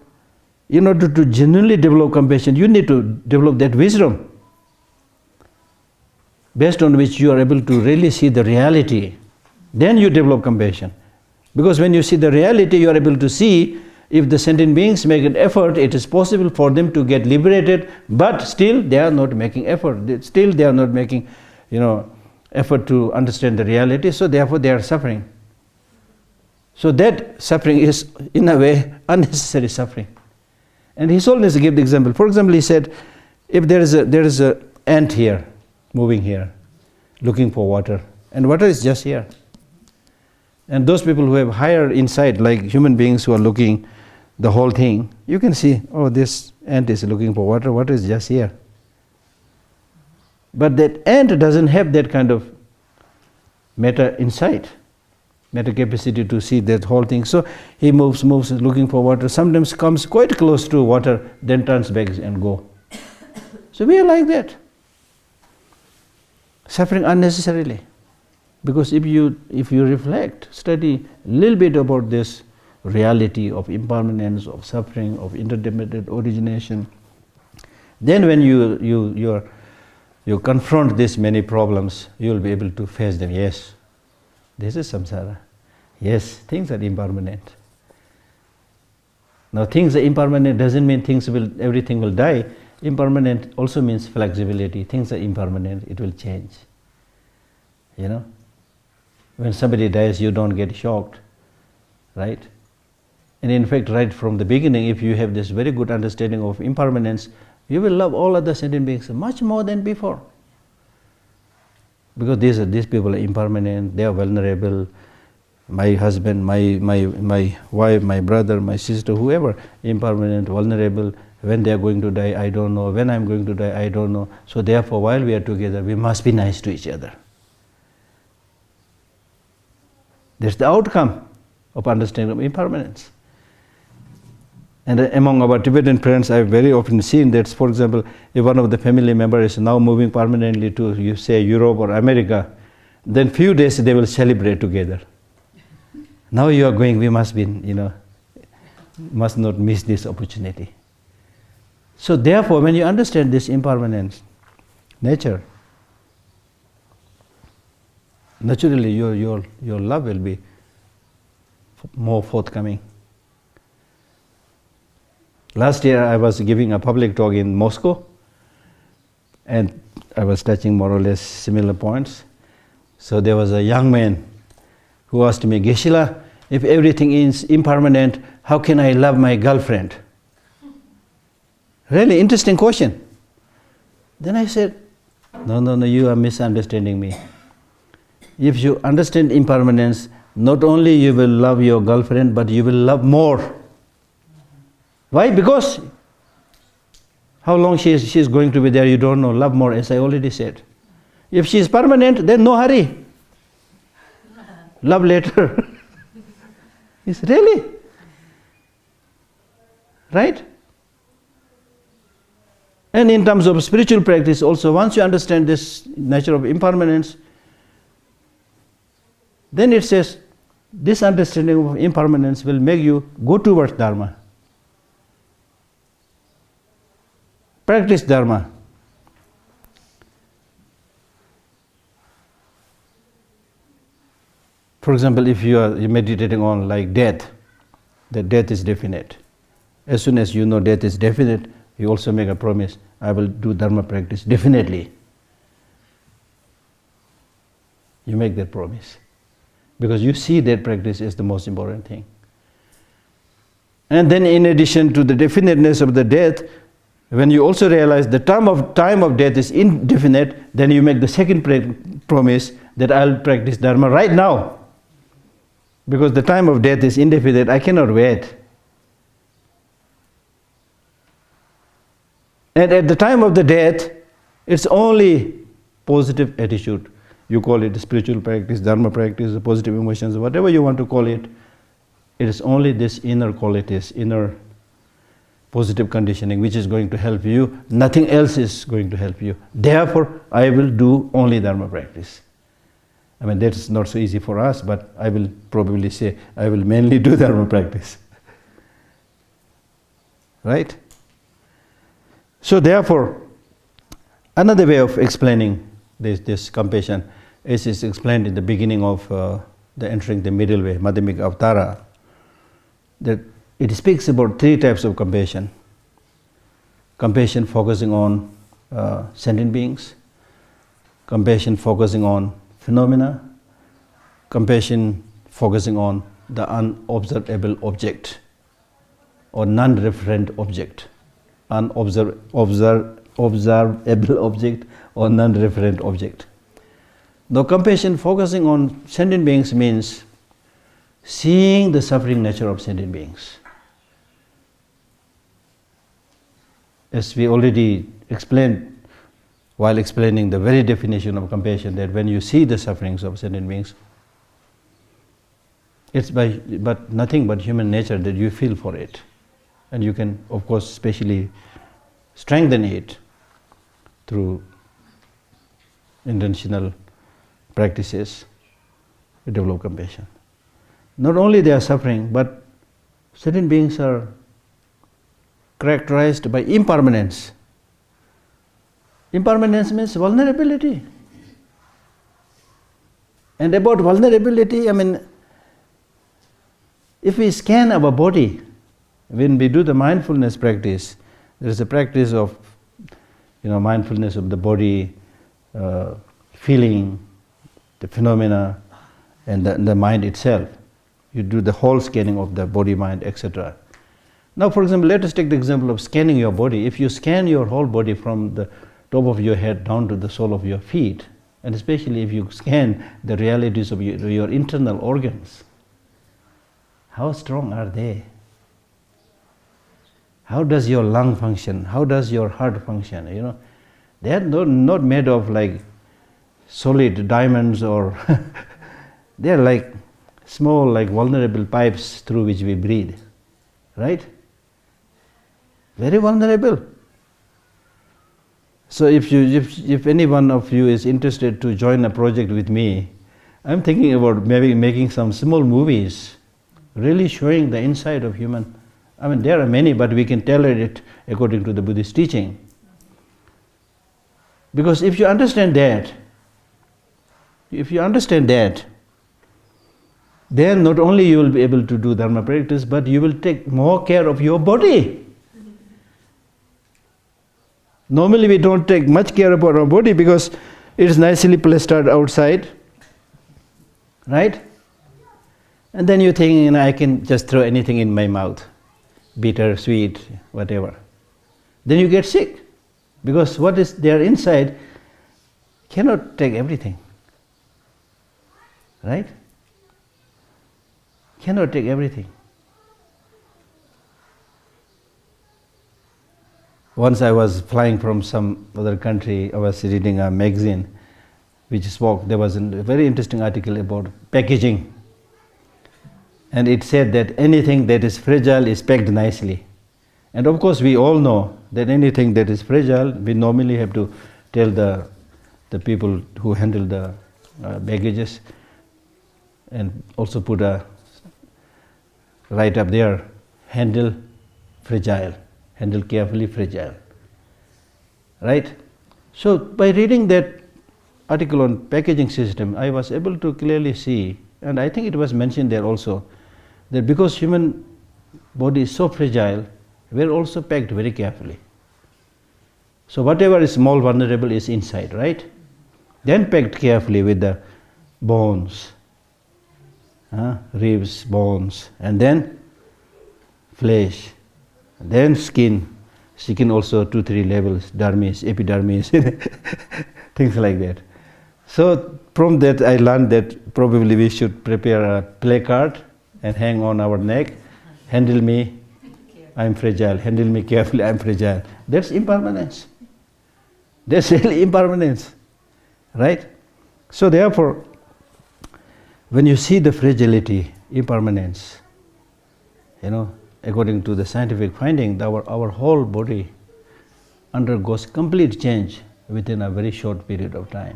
in order to genuinely develop compassion, you need to develop that wisdom, based on which you are able to really see the reality. Then you develop compassion. Because when you see the reality, you are able to see if the sentient beings make an effort, it is possible for them to get liberated, but still they are not making effort. Still they are not making, effort to understand the reality, so therefore they are suffering. So that suffering is, in a way, unnecessary suffering. And His Holiness gave the example. For example, he said, if there is a ant here, moving here, looking for water, and water is just here. And those people who have higher insight, like human beings who are looking the whole thing, you can see, oh, this ant is looking for water, water is just here. But that ant doesn't have that kind of meta insight, meta capacity to see that whole thing. So he moves, looking for water, sometimes comes quite close to water, then turns back and go. So we are like that, suffering unnecessarily. Because if you reflect, study a little bit about this reality of impermanence, of suffering, of interdependent origination, then when you confront these many problems, you will be able to face them. Yes, this is samsara. Yes, things are impermanent. Now, things are impermanent doesn't mean everything will die. Impermanent also means flexibility. Things are impermanent, it will change. You know? When somebody dies, you don't get shocked, right? And in fact, right from the beginning, if you have this very good understanding of impermanence, you will love all other sentient beings much more than before. Because these people are impermanent, they are vulnerable. My husband, my wife, my brother, my sister, whoever, impermanent, vulnerable. When they are going to die, I don't know. When I am going to die, I don't know. So therefore, while we are together, we must be nice to each other. That's the outcome of understanding of impermanence. And among our Tibetan friends, I've very often seen that, for example, if one of the family members is now moving permanently to, you say, Europe or America, then few days they will celebrate together. Now you are going, we must be, must not miss this opportunity. So therefore, when you understand this impermanence nature, naturally your love will be more forthcoming. Last year I was giving a public talk in Moscow, and I was touching more or less similar points. So there was a young man who asked me, Geshe-la, if everything is impermanent, how can I love my girlfriend? Really interesting question. Then I said, no, you are misunderstanding me. If you understand impermanence, not only you will love your girlfriend, but you will love more. Why? Because how long she is going to be there, you don't know. Love more, as I already said. If she is permanent, then no hurry. Love later. It's really right. And in terms of spiritual practice also, once you understand this nature of impermanence, then it says this understanding of impermanence will make you go towards Dharma. Practice Dharma. For example, if you are meditating on like death, that death is definite. As soon as you know death is definite, you also make a promise, I will do Dharma practice definitely. You make that promise. Because you see that practice is the most important thing. And then in addition to the definiteness of the death, when you also realize the time of death is indefinite, then you make the second promise that I'll practice Dharma right now. Because the time of death is indefinite, I cannot wait. And at the time of the death, it's only positive attitude. You call it spiritual practice, Dharma practice, positive emotions, whatever you want to call it. It is only this inner qualities, inner positive conditioning which is going to help you. Nothing else is going to help you. Therefore, I will do only Dharma practice. I mean, that is not so easy for us, but I will probably say, I will mainly do Dharma practice. Right? So therefore, another way of explaining this compassion is explained in the beginning of the entering the middle way, Madhyamika Avtara, that it speaks about three types of compassion. Compassion focusing on sentient beings, compassion focusing on phenomena, compassion focusing on the unobservable object. or non-referent object, observable object or non-referent object. Now compassion focusing on sentient beings means seeing the suffering nature of sentient beings. As we already explained while explaining the very definition of compassion, that when you see the sufferings of sentient beings, it's but nothing but human nature that you feel for it. And you can, of course, especially strengthen it through intentional practices to develop compassion. Not only they are suffering, but sentient beings are characterized by impermanence. Impermanence means vulnerability. And about vulnerability, if we scan our body, when we do the mindfulness practice, there is a practice of mindfulness of the body, feeling the phenomena, and the mind itself. You do the whole scanning of the body, mind, etc. Now, for example, let us take the example of scanning your body. If you scan your whole body from the top of your head down to the sole of your feet, and especially if you scan the realities of your internal organs, how strong are they? How does your lung function? How does your heart function? They are not made of like solid diamonds or they are like small, like vulnerable pipes through which we breathe, right? Very vulnerable. So if any one of you is interested to join a project with me, I'm thinking about maybe making some small movies, really showing the inside of human. There are many, but we can tailor it according to the Buddhist teaching. Because if you understand that, then not only you will be able to do Dharma practice, but you will take more care of your body. Normally we don't take much care about our body because it is nicely plastered outside, right? And then you think, I can just throw anything in my mouth, bitter, sweet, whatever. Then you get sick because what is there inside cannot take everything, right? Cannot take everything. Once I was flying from some other country, I was reading a magazine which spoke, there was a very interesting article about packaging. And it said that anything that is fragile is packed nicely. And of course we all know that anything that is fragile, we normally have to tell the people who handle the baggages and also put a right up there, handle fragile. Handle carefully, fragile. Right? So by reading that article on packaging system, I was able to clearly see, and I think it was mentioned there also, that because human body is so fragile, we are also packed very carefully. So whatever is small vulnerable is inside, right? Then packed carefully with the bones, ribs, bones, and then flesh. Then skin also 2-3 levels, dermis, epidermis, things like that. So from that I learned that probably we should prepare a placard and hang on our neck, handle me, I am fragile, handle me carefully, I am fragile. That's impermanence. That's really impermanence, right? So therefore, when you see the fragility, impermanence, according to the scientific finding, our whole body undergoes complete change within a very short period of time.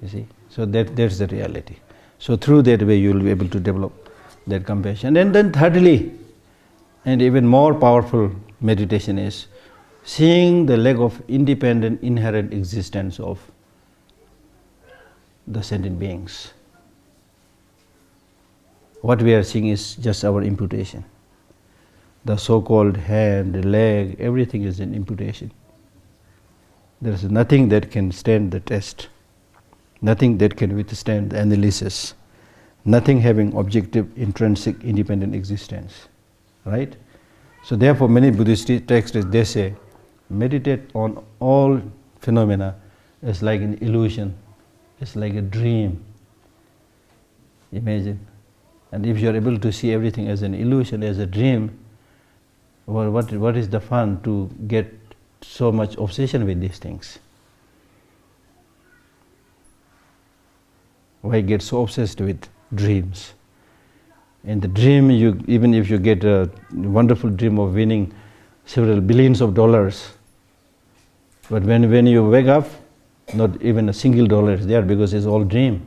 You see? So that's the reality. So through that way you will be able to develop that compassion. And then thirdly, and even more powerful meditation is seeing the lack of independent inherent existence of the sentient beings. What we are seeing is just our imputation. The so-called hand, the leg, everything is an imputation. There is nothing that can stand the test, nothing that can withstand the analysis, nothing having objective, intrinsic, independent existence, right? So therefore many Buddhist texts, they say, meditate on all phenomena as like an illusion, it's like a dream. Imagine. And if you are able to see everything as an illusion, as a dream, well, what is the fun to get so much obsession with these things? Why get so obsessed with dreams? In the dream, even if you get a wonderful dream of winning several billions of dollars, but when you wake up, not even a single dollar is there because it's all dream.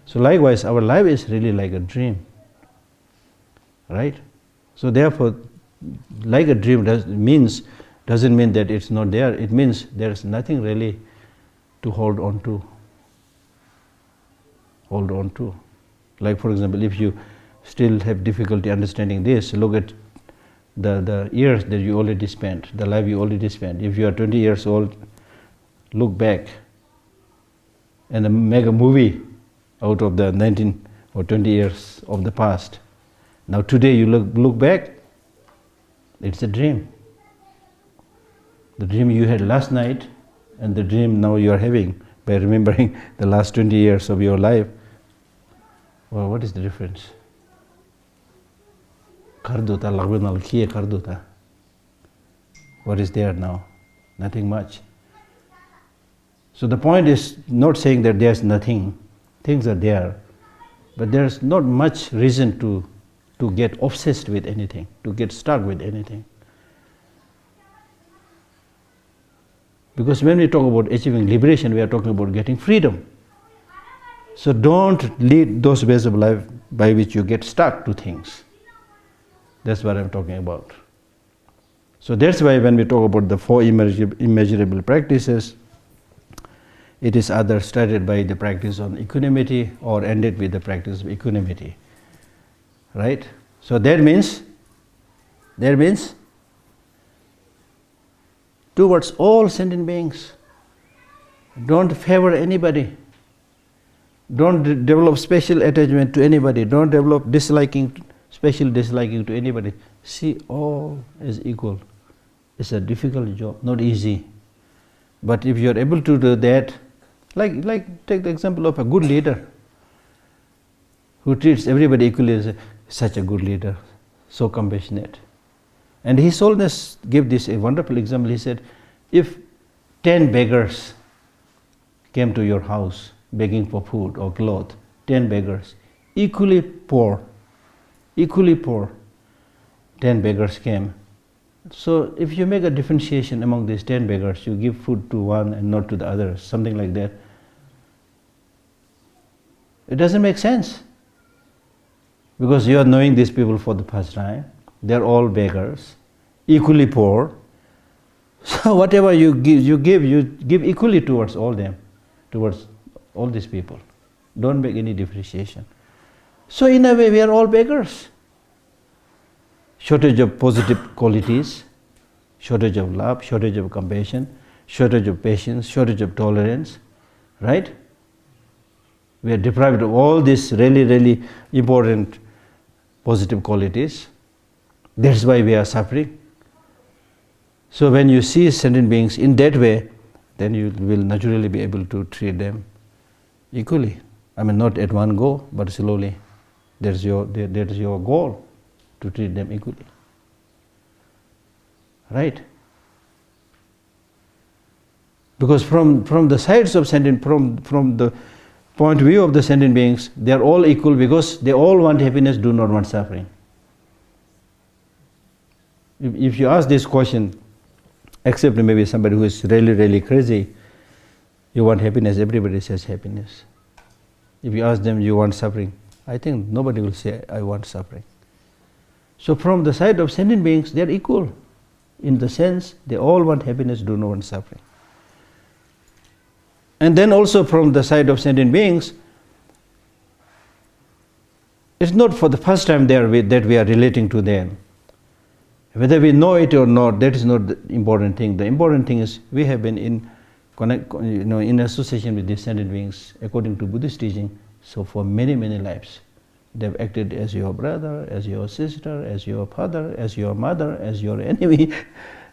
So likewise, our life is really like a dream, right? So therefore, like a dream doesn't mean that it's not there. It means there's nothing really to hold on to. Hold on to. Like for example, if you still have difficulty understanding this, look at the years that you already spent, the life you already spent. If you are 20 years old, look back and make a movie out of the 19 or 20 years of the past. Now today you look back, it's a dream. The dream you had last night and the dream now you are having by remembering the last 20 years of your life. Well, what is the difference? What is there now? Nothing much. So the point is not saying that there's nothing. Things are there. But there's not much reason to get obsessed with anything, to get stuck with anything. Because when we talk about achieving liberation, we are talking about getting freedom. So don't lead those ways of life by which you get stuck to things. That's what I'm talking about. So that's why when we talk about the four immeasurable practices, it is either started by the practice on equanimity or ended with the practice of equanimity. Right? So that means towards all sentient beings. Don't favor anybody. Don't develop special attachment to anybody. Don't develop special disliking to anybody. See all as equal. It's a difficult job, not easy. But if you are able to do that, like take the example of a good leader who treats everybody equally, as such a good leader, so compassionate. And His Holiness gave this a wonderful example. He said, if 10 beggars came to your house begging for food or clothes, 10 beggars, equally poor, 10 beggars came. So if you make a differentiation among these 10 beggars, you give food to one and not to the others, something like that, it doesn't make sense. Because you are knowing these people for the first time, they're all beggars, equally poor. So whatever you give equally towards all them, towards all these people. Don't make any differentiation. So in a way, we are all beggars. Shortage of positive qualities, shortage of love, shortage of compassion, shortage of patience, shortage of tolerance, right? We are deprived of all these really, really important positive qualities. That's why we are suffering. So when you see sentient beings in that way, then you will naturally be able to treat them equally. I mean, not at one go, but slowly. That's your goal, to treat them equally. Right? Because from the sides of sentient, from the point of view of the sentient beings, they are all equal because they all want happiness, do not want suffering. If you ask this question, except maybe somebody who is really, really crazy, you want happiness, everybody says happiness. If you ask them, you want suffering, I think nobody will say, I want suffering. So from the side of sentient beings, they are equal. In the sense, they all want happiness, do not want suffering. And then also from the side of sentient beings, it's not for the first time that we are relating to them. Whether we know it or not, that is not the important thing. The important thing is we have been in association with these sentient beings, according to Buddhist teaching, so for many, many lives. They've acted as your brother, as your sister, as your father, as your mother, as your enemy.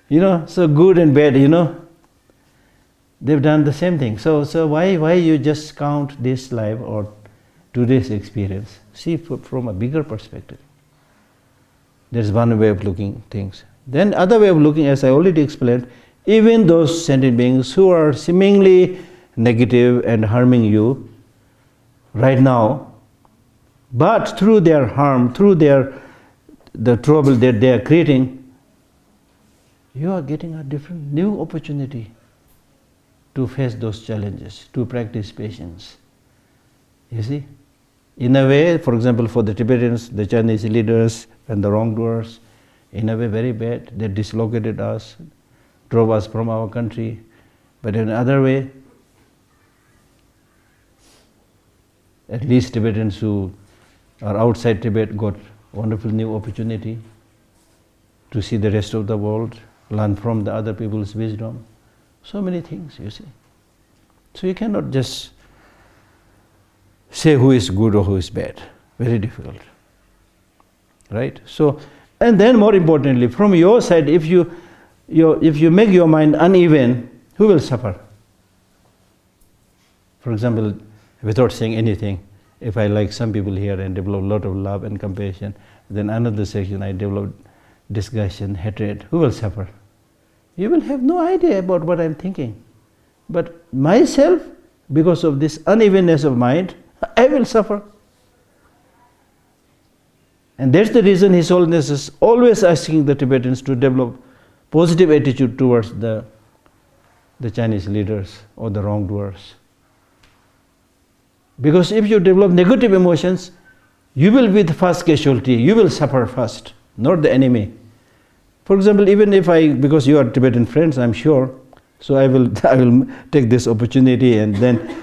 So good and bad, they've done the same thing. So why you just count this life or today's experience? See from a bigger perspective. There's one way of looking things. Then other way of looking, as I already explained, even those sentient beings who are seemingly negative and harming you right now, but through their harm, through the trouble that they are creating, you are getting a different, new opportunity to face those challenges, to practice patience. You see? In a way, for example, for the Tibetans, the Chinese leaders and the wrongdoers, in a way very bad. They dislocated us, drove us from our country. But in another way, at least Tibetans who are outside Tibet got wonderful new opportunity to see the rest of the world, learn from the other people's wisdom. So many things, you see. So you cannot just say who is good or who is bad. Very difficult. Right? So, and then more importantly, from your side, if you make your mind uneven, who will suffer? For example, without saying anything, if I like some people here and develop a lot of love and compassion, then another section I develop disgustion, hatred, who will suffer? You will have no idea about what I'm thinking. But myself, because of this unevenness of mind, I will suffer. And that's the reason His Holiness is always asking the Tibetans to develop positive attitude towards the Chinese leaders or the wrongdoers. Because if you develop negative emotions, you will be the first casualty, you will suffer first, not the enemy. For example, even if because you are Tibetan friends, I'm sure, so I will take this opportunity and then,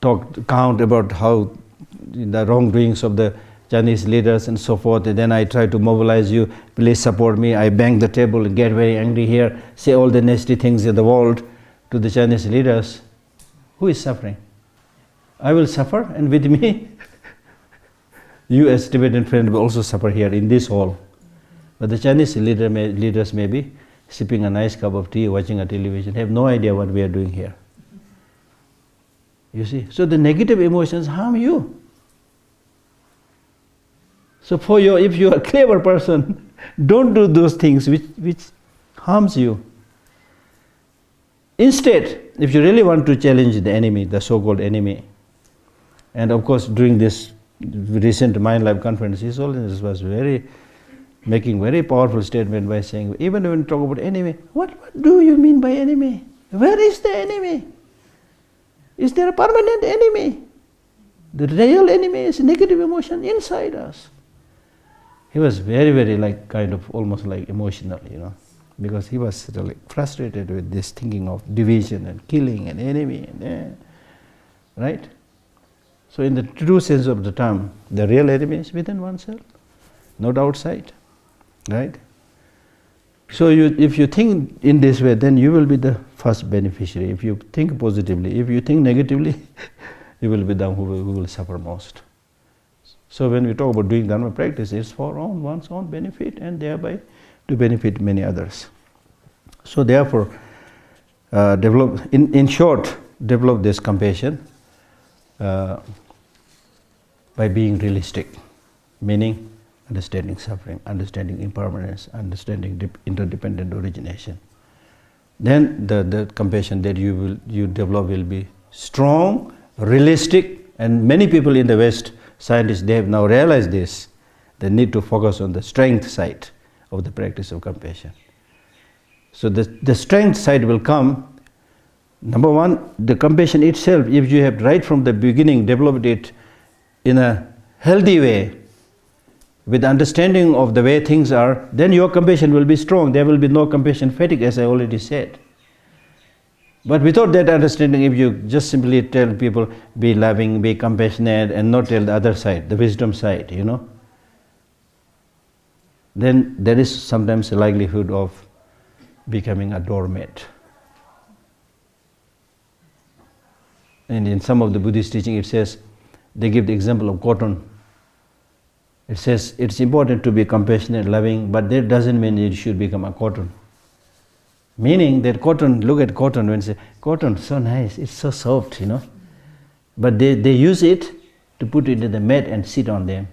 count about how the wrongdoings of the Chinese leaders and so forth, and then I try to mobilize you, please support me. I bang the table and get very angry here, say all the nasty things in the world to the Chinese leaders. Who is suffering? I will suffer, and with me, you as Tibetan friend will also suffer here in this hall. But the Chinese leaders may be sipping a nice cup of tea, watching a television, have no idea what we are doing here. You see? So the negative emotions harm you. So if you are a clever person, don't do those things which harms you. Instead, if you really want to challenge the enemy, the so-called enemy, and of course during this recent Mind Life conference, His Holiness was making very powerful statement by saying, even when we talk about enemy, what do you mean by enemy? Where is the enemy? Is there a permanent enemy? The real enemy is negative emotion inside us. He was very, very almost emotional, because he was really frustrated with this thinking of division and killing and enemy, right? So in the true sense of the term, the real enemy is within oneself, not outside, right? So if you think in this way, then you will be the first beneficiary. If you think positively, if you think negatively, you will be the one who will suffer most. So when we talk about doing Dharma practice, it's for one's own benefit and thereby to benefit many others. So therefore, develop this compassion by being realistic, meaning understanding suffering, understanding impermanence, understanding interdependent origination. Then the compassion that you develop will be strong, realistic, and many people in the West, scientists, they have now realized this. They need to focus on the strength side of the practice of compassion. So the strength side will come. Number one, the compassion itself, if you have right from the beginning developed it in a healthy way, with understanding of the way things are, then your compassion will be strong. There will be no compassion fatigue, as I already said. But without that understanding, if you just simply tell people, be loving, be compassionate, and not tell the other side, the wisdom side, then there is sometimes a likelihood of becoming a doormat. And in some of the Buddhist teaching it says, they give the example of cotton. It says it's important to be compassionate, loving, but that doesn't mean you should become a cotton. Meaning that cotton, look at cotton when say, cotton, so nice, it's so soft, But they use it to put it in the mat and sit on them.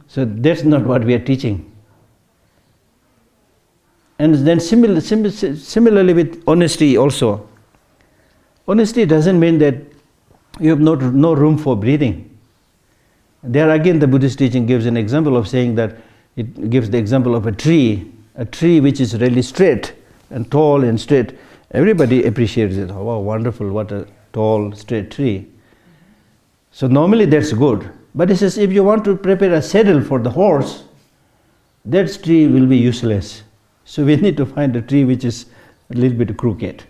So that's not what we are teaching. And then similarly with honesty also. Honesty doesn't mean that you have no room for breathing. There again the Buddhist teaching gives an example of saying that it gives the example of a tree which is really straight and tall and straight. Everybody appreciates it. Oh, wow, wonderful, what a tall, straight tree. So normally that's good. But it says if you want to prepare a saddle for the horse, that tree will be useless. So we need to find a tree which is a little bit crooked.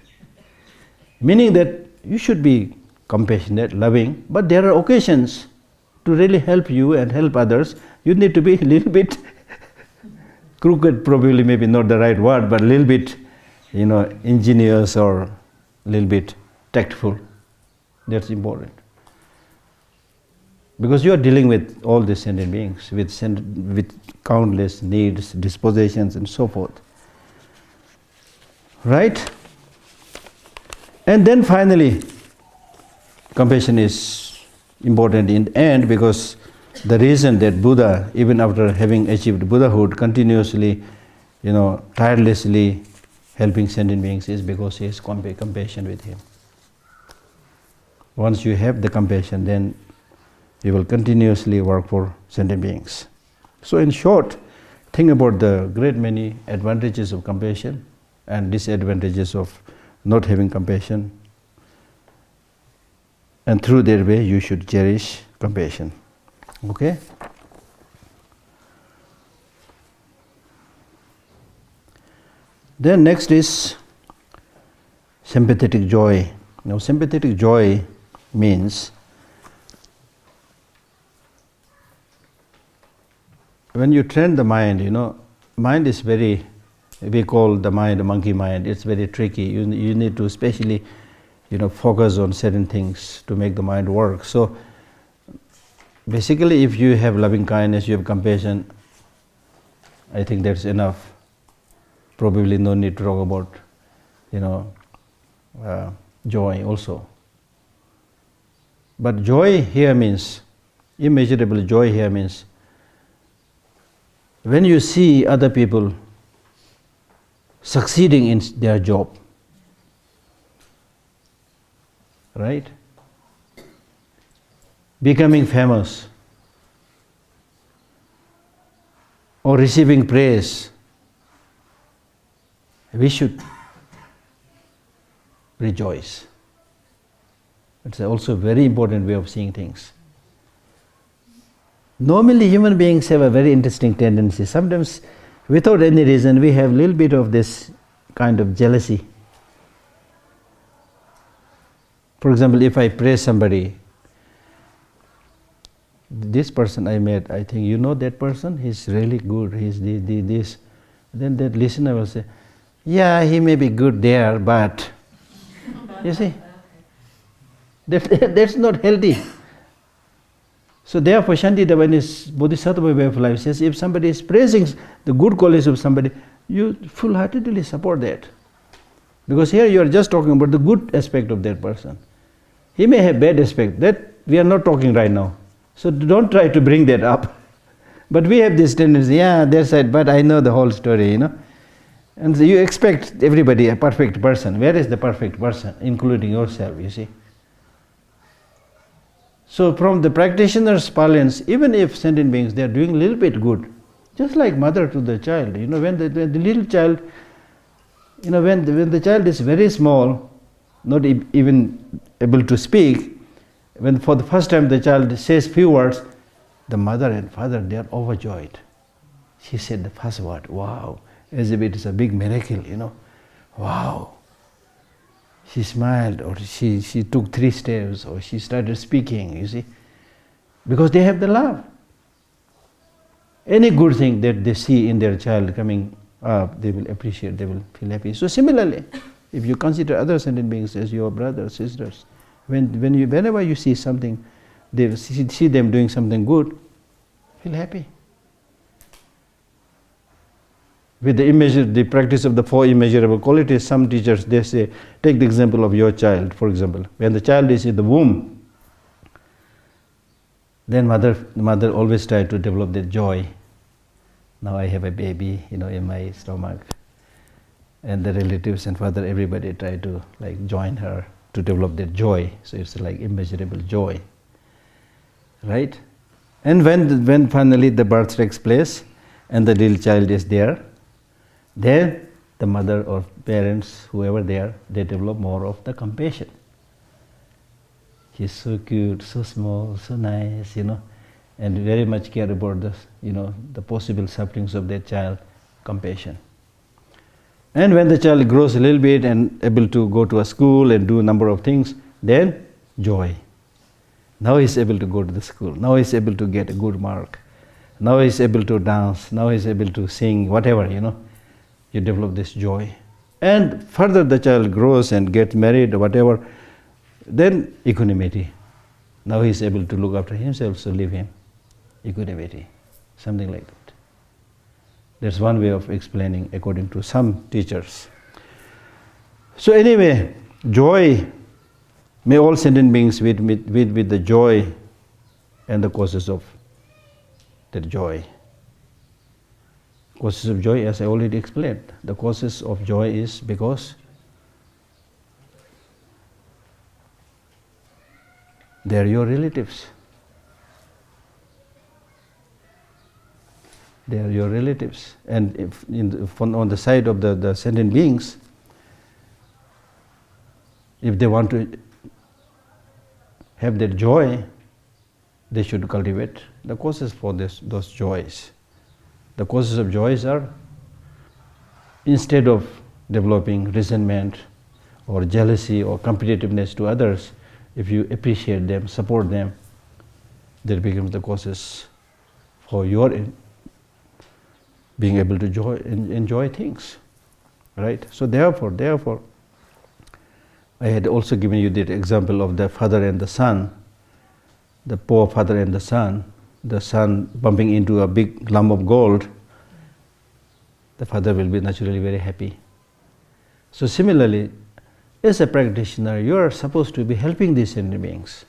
Meaning that you should be compassionate, loving, but there are occasions to really help you and help others. You need to be a little bit crooked, probably maybe not the right word, but a little bit, ingenious or a little bit tactful. That's important. Because you are dealing with all the sentient beings, with countless needs, dispositions, and so forth. Right? And then finally, compassion is important in the end, because the reason that Buddha, even after having achieved Buddhahood, continuously, tirelessly helping sentient beings is because he has compassion with him. Once you have the compassion, then you will continuously work for sentient beings. So in short, think about the great many advantages of compassion and disadvantages of not having compassion. And through that way, you should cherish compassion. Okay? Then next is sympathetic joy. Now, sympathetic joy means when you train the mind, mind is very, we call the mind a monkey mind. It's very tricky. You need to especially, focus on certain things to make the mind work. So basically, if you have loving kindness, you have compassion, I think that's enough. Probably no need to talk about, joy also. But joy here means, immeasurable joy here means, when you see other people succeeding in their job, right? Becoming famous, or receiving praise, we should rejoice. It's also a very important way of seeing things. Normally human beings have a very interesting tendency. Sometimes without any reason we have a little bit of this kind of jealousy. For example, if I praise somebody, this person I met, I think you know that person, he's really good, he's this. Then that listener will say, yeah, he may be good there, but you see, that's not healthy. So therefore, Shantideva in his Bodhisattva way of life says, if somebody is praising the good qualities of somebody, you full-heartedly support that. Because here you are just talking about the good aspect of that person. He may have bad aspect, that we are not talking right now. So don't try to bring that up. But we have this tendency, yeah, that's it, but I know the whole story, And so you expect everybody a perfect person. Where is the perfect person? Including yourself, you see. So from the practitioner's parlance, even if sentient beings, they are doing a little bit good, just like mother to the child. When the little child, when the child is very small, not even able to speak, when for the first time the child says few words, the mother and father, they are overjoyed. She said the first word, wow, as if it is a big miracle, wow. She smiled, or she took 3 steps, or she started speaking, you see. Because they have the love. Any good thing that they see in their child coming up, they will appreciate, they will feel happy. So similarly, if you consider other sentient beings as your brothers, sisters, Whenever you see something, see them doing something good, feel happy. With the practice of the 4 immeasurable qualities, some teachers, they say, take the example of your child, for example. When the child is in the womb, then mother always try to develop that joy. Now I have a baby, in my stomach. And the relatives and father, everybody try to join her to develop that joy. So it's like immeasurable joy. Right? And when finally the birth takes place and the little child is there, then the mother or parents, whoever they develop more of the compassion. He's so cute, so small, so nice, and very much care about the possible sufferings of their child, compassion. And when the child grows a little bit and able to go to a school and do a number of things, then joy. Now he's able to go to the school. Now he's able to get a good mark. Now he's able to dance. Now he's able to sing, whatever, You develop this joy. And further the child grows and gets married or whatever, then equanimity. Now he's able to look after himself, so leave him. Equanimity. Something like that. That's one way of explaining according to some teachers. So anyway, joy, may all sentient beings with the joy and the causes of that joy. Causes of joy, as I already explained, the causes of joy is because they are your relatives. They are your relatives. And if on the side of the sentient beings, if they want to have that joy, they should cultivate the causes for those joys. The causes of joys are, instead of developing resentment or jealousy or competitiveness to others, if you appreciate them, support them, that becomes the causes for your being able to enjoy things, right? So therefore, I had also given you the example of the father and the son, the poor father and the son bumping into a big lump of gold. The father will be naturally very happy. So similarly, as a practitioner, you are supposed to be helping these sentient beings.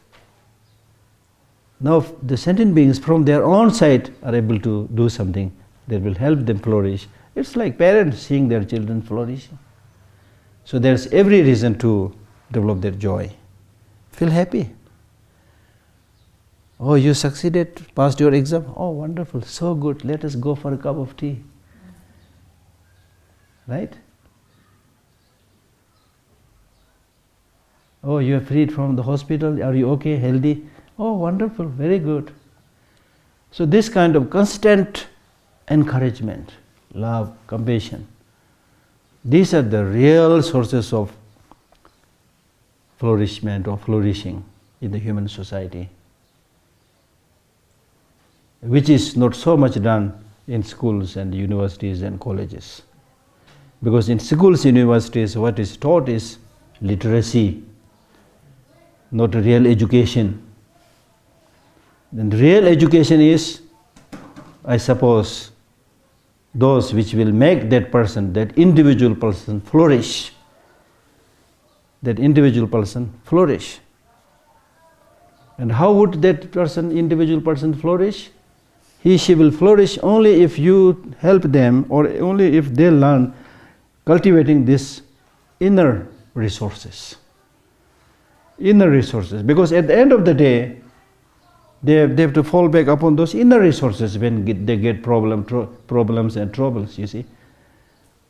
Now, the sentient beings from their own side are able to do something that will help them flourish. It's like parents seeing their children flourishing. So there's every reason to develop their joy. Feel happy. Oh, you succeeded, passed your exam. Oh, wonderful, so good. Let us go for a cup of tea. Right? Oh, you are freed from the hospital. Are you okay, healthy? Oh, wonderful, very good. So this kind of constant encouragement, love, compassion, these are the real sources of flourishment or flourishing in the human society, which is not so much done in schools and universities and colleges. Because in schools and universities, what is taught is literacy, not real education. And real education is, I suppose, those which will make that person, that individual person flourish. That individual person flourish. And how would that individual person flourish? She will flourish only if you help them, or only if they learn cultivating these inner resources. Inner resources. Because at the end of the day, they have to fall back upon those inner resources when they get problems and troubles, you see.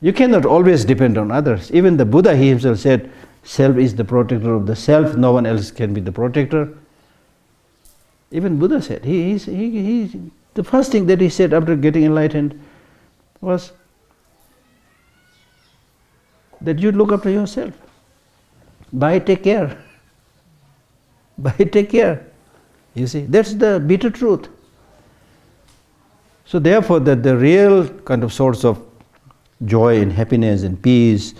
You cannot always depend on others. Even the Buddha, he himself said, self is the protector of the self, no one else can be the protector. Even Buddha said, the first thing that he said after getting enlightened was that you look after yourself. Bye, take care. Bye, take care. You see, that's the bitter truth. So therefore, that the real kind of source of joy and happiness and peace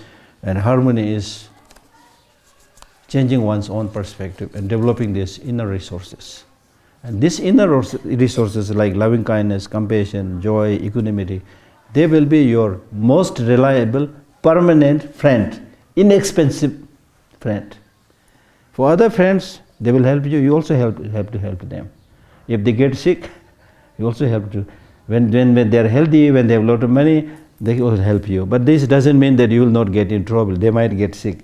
and harmony is changing one's own perspective and developing these inner resources. And these inner resources like loving kindness, compassion, joy, equanimity, they will be your most reliable, permanent friend, inexpensive friend. For other friends, they will help you, you also have to help them. If they get sick, you also have to. When they are healthy, when they have a lot of money, they will help you. But this doesn't mean that you will not get in trouble. They might get sick.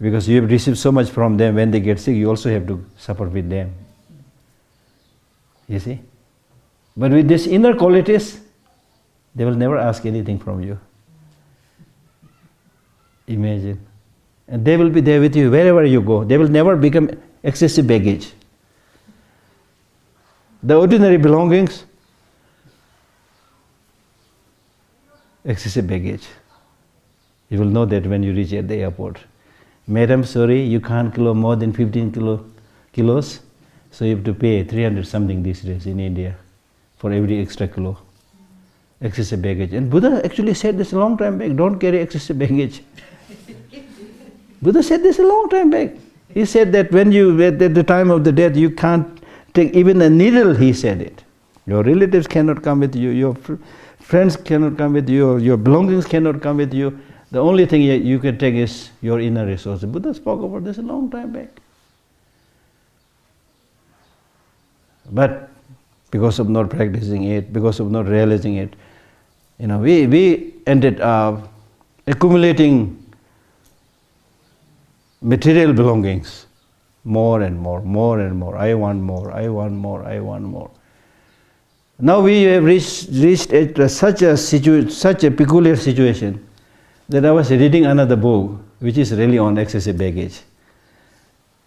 Because you have received so much from them, when they get sick, you also have to suffer with them. You see? But with these inner qualities, they will never ask anything from you. Imagine. And they will be there with you wherever you go. They will never become excessive baggage. The ordinary belongings, excessive baggage. You will know that when you reach at the airport. Madam, sorry, you can't carry more than 15 kilos, so you have to pay 300 something these days in India for every extra kilo. Excessive baggage. And Buddha actually said this a long time back, don't carry excessive baggage. Buddha said this a long time back. He said that when you, at the time of the death, you can't take even a needle, he said it. Your relatives cannot come with you, your friends cannot come with you, your belongings cannot come with you. The only thing you can take is your inner resources. Buddha spoke about this a long time back. But because of not practicing it, because of not realizing it, we ended up accumulating material belongings, more and more, more and more. I want more, I want more, I want more. Now we have reached at such a peculiar situation that I was reading another book which is really on excessive baggage.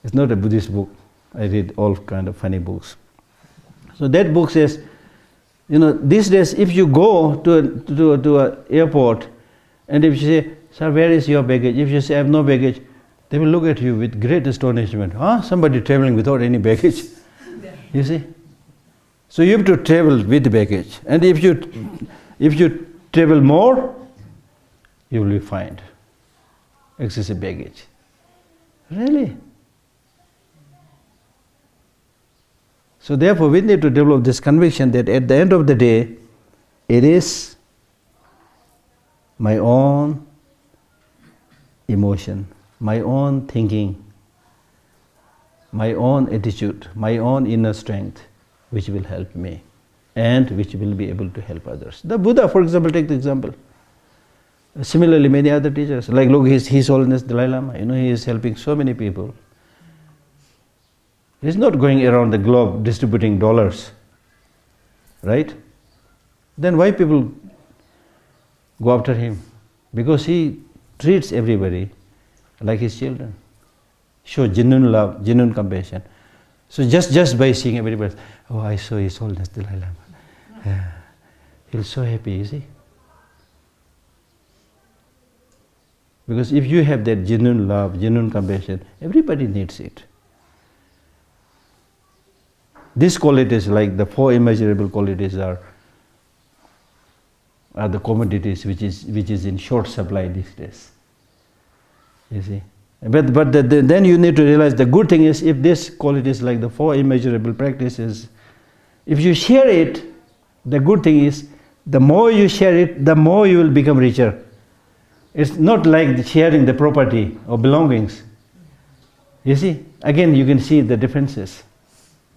It's not a Buddhist book. I read all kind of funny books. So that book says, these days if you go to an airport and if you say, sir, where is your baggage? If you say, I have no baggage, they will look at you with great astonishment. Somebody traveling without any baggage. You see? So you have to travel with baggage. And if you travel more, you will be fined. Excessive baggage. Really? So therefore we need to develop this conviction that at the end of the day, it is my own emotion, my own thinking, my own attitude, my own inner strength, which will help me and which will be able to help others. The Buddha, for example, take the example. Similarly, many other teachers, like look, His Holiness Dalai Lama, he is helping so many people. He's not going around the globe distributing dollars, right? Then why people go after him? Because he treats everybody like his children. Show genuine love, genuine compassion. So just by seeing everybody, oh, I saw His Holiness Dalai Lama. He's so happy, you see? Because if you have that genuine love, genuine compassion, everybody needs it. These qualities, like the four immeasurable qualities, are the commodities which is in short supply these days. You see? But then you need to realize the good thing is, if these qualities like the four immeasurable practices, if you share it, the good thing is, the more you share it, the more you will become richer. It's not like sharing the property or belongings. You see? Again, you can see the differences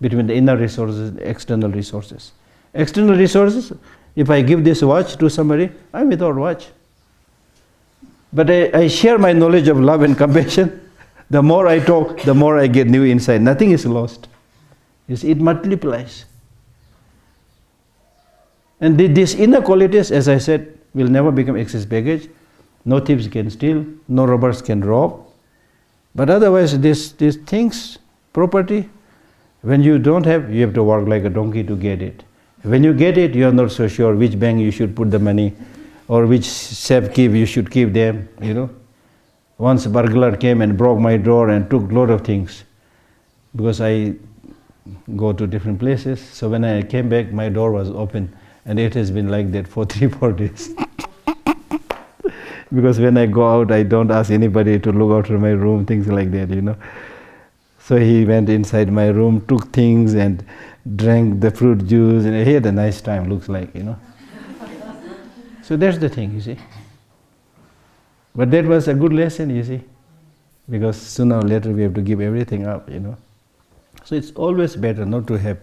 between the inner resources and external resources. External resources, if I give this watch to somebody, I'm without watch. But I share my knowledge of love and compassion. The more I talk, the more I get new insight. Nothing is lost. You see, it multiplies. And these inner qualities, as I said, will never become excess baggage. No thieves can steal, no robbers can rob. But otherwise, these things, property, when you don't have, you have to work like a donkey to get it. When you get it, you are not so sure which bank you should put the money, or which safe key you should keep them, Once a burglar came and broke my door and took a lot of things, because I go to different places. So when I came back, my door was open, and it has been like that for 3-4 days. because when I go out, I don't ask anybody to look after my room, things like that, So he went inside my room, took things and drank the fruit juice, and he had a nice time, looks like, So that's the thing, you see. But that was a good lesson, you see, because sooner or later we have to give everything up, So it's always better not to have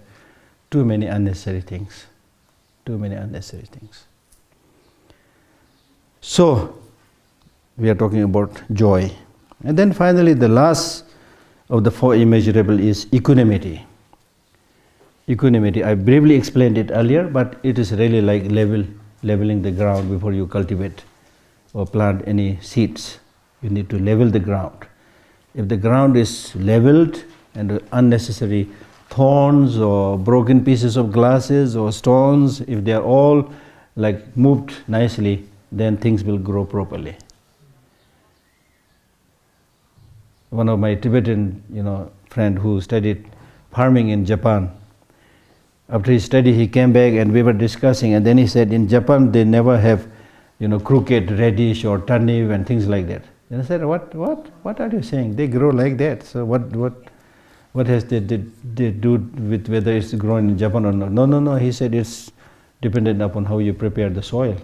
too many unnecessary things. Too many unnecessary things. So, we are talking about joy. And then finally, the last of the four immeasurable is equanimity. Equanimity, I briefly explained it earlier, but it is really like leveling the ground before you cultivate or plant any seeds. You need to level the ground. If the ground is leveled and unnecessary thorns or broken pieces of glasses or stones, if they are all like moved nicely, then things will grow properly. One of my Tibetan, friend who studied farming in Japan, after his study he came back and we were discussing, and then he said in Japan they never have, crooked radish or turnip and things like that. And I said, what are you saying? They grow like that. So what has they do with whether it's grown in Japan or not? No. He said it's dependent upon how you prepare the soil.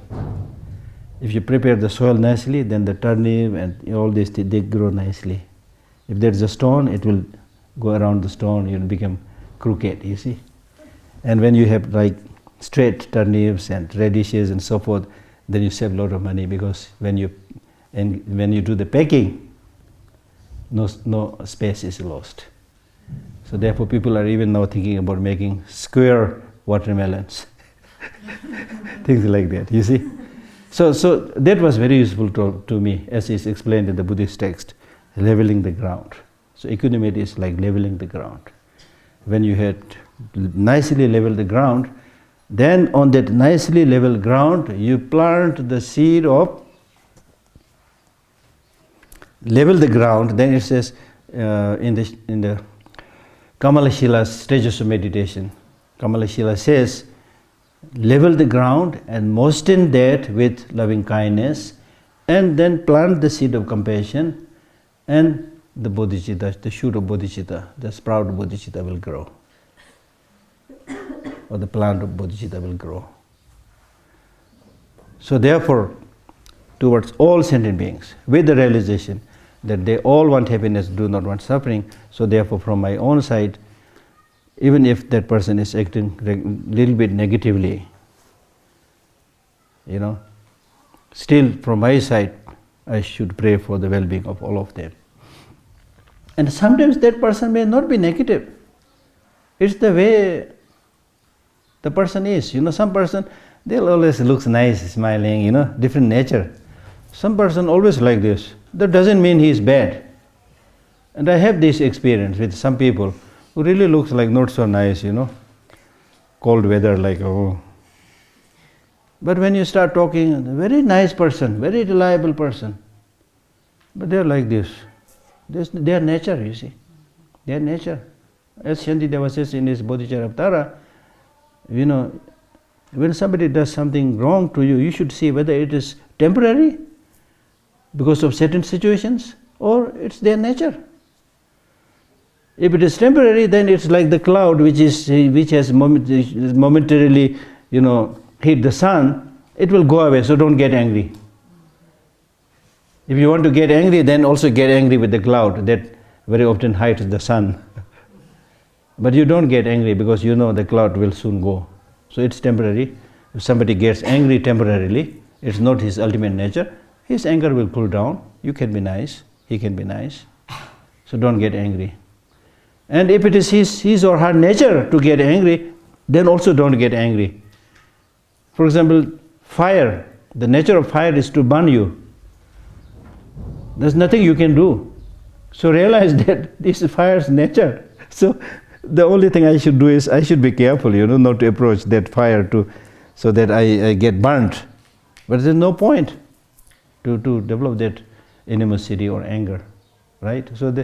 If you prepare the soil nicely, then the turnip and all these things, they grow nicely. If there's a stone, it will go around the stone, it will become crooked, you see. And when you have like straight turnips and radishes and so forth, then you save a lot of money, because when you do the packing, no space is lost. So therefore people are even now thinking about making square watermelons, things like that, you see. So that was very useful to me, as is explained in the Buddhist text, leveling the ground. So equanimity is like leveling the ground. When you had nicely leveled the ground, then on that nicely leveled ground, you plant the seed of level the ground. Then it says in the Kamalashila stages of meditation, Kamalashila says, level the ground and moisten that with loving kindness, and then plant the seed of compassion, and the bodhicitta, the shoot of bodhicitta, the sprout of bodhicitta will grow, or the plant of bodhicitta will grow. So therefore, towards all sentient beings, with the realization that they all want happiness, do not want suffering, so therefore from my own side, even if that person is acting a little bit negatively, still from my side, I should pray for the well-being of all of them. And sometimes that person may not be negative. It's the way the person is. Some person, they'll always look nice, smiling, different nature. Some person always like this. That doesn't mean he is bad. And I have this experience with some people who really looks like not so nice, cold weather, like, oh. But when you start talking, a very nice person, very reliable person, but they're like this. Their nature, you see. Their nature. As Shantideva says in his Bodhicharyavatara, when somebody does something wrong to you, you should see whether it is temporary because of certain situations, or it's their nature. If it is temporary, then it's like the cloud which has momentarily, hit the sun. It will go away. So don't get angry. If you want to get angry, then also get angry with the cloud that very often hides the sun. But you don't get angry because the cloud will soon go. So it's temporary. If somebody gets angry temporarily, it's not his ultimate nature. His anger will cool down. You can be nice. He can be nice. So don't get angry. And if it is his or her nature to get angry, then also don't get angry. For example, fire. The nature of fire is to burn you. There's nothing you can do. So realize that this is fire's nature. So the only thing I should do is I should be careful, not to approach that fire so that I get burnt. But there's no point to develop that animosity or anger, right? So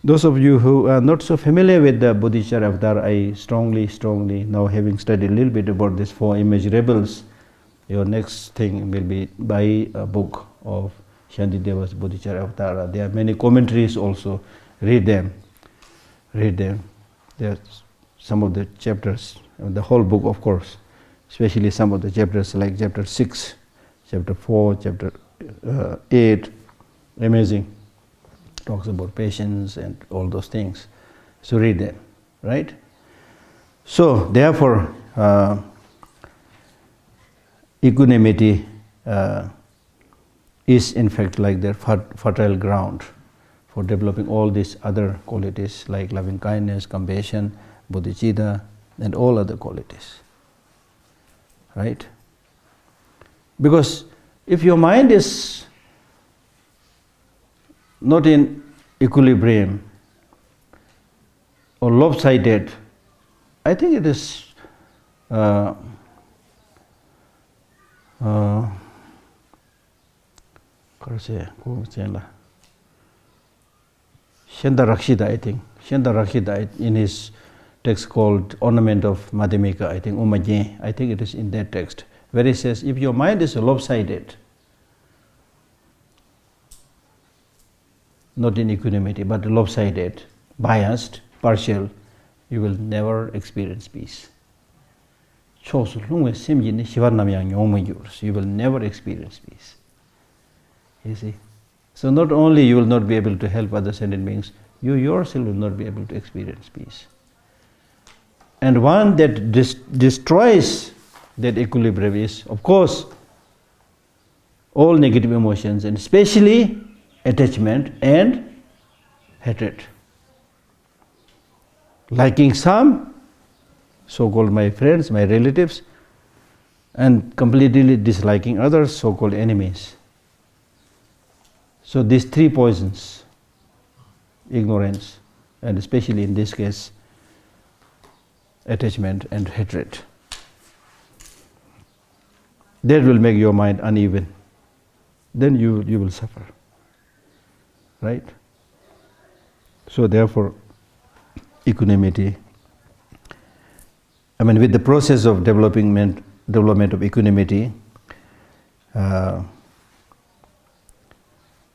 those of you who are not so familiar with the Bodhicharyavatara, I strongly, now having studied a little bit about these four immeasurables, your next thing will be buy a book of Shantideva's Bodhicharya Avatara. There are many commentaries also. Read them. Read them. There are some of the chapters, the whole book, of course, especially some of the chapters like chapter 6, chapter 4, chapter 8. Amazing. Talks about patience and all those things. So read them, right? So therefore, equanimity is in fact like their fertile ground for developing all these other qualities like loving kindness, compassion, bodhicitta, and all other qualities, right? Because if your mind is not in equilibrium or lopsided, I think it is Shenda Rakshita, I think. Shenda Rakshita in his text called Ornament of Madhyamika, I think, Umaje, I think it is in that text, where he says, if your mind is lopsided, not in equanimity, but lopsided, biased, partial, you will never experience peace. You will never experience peace. You see? So not only you will not be able to help other sentient beings, you yourself will not be able to experience peace. And one that destroys that equilibrium is, of course, all negative emotions, and especially attachment and hatred. Liking some, so-called my friends, my relatives, and completely disliking others, so-called enemies. So these three poisons, ignorance, and especially in this case, attachment and hatred, that will make your mind uneven. Then you will suffer, right? So therefore, equanimity, I mean, with the process of development of equanimity,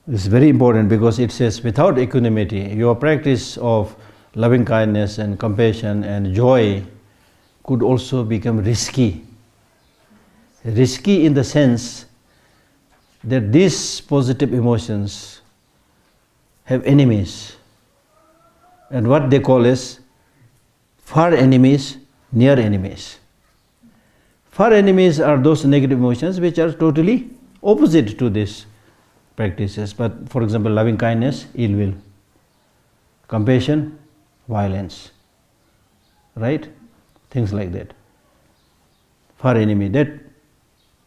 is very important, because it says without equanimity, your practice of loving kindness and compassion and joy could also become risky. Risky in the sense that these positive emotions have enemies, and what they call as far enemies, near enemies. Far enemies are those negative emotions which are totally opposite to these practices. But for example, loving kindness, ill will. Compassion, violence. Right? Things like that. Far enemy, that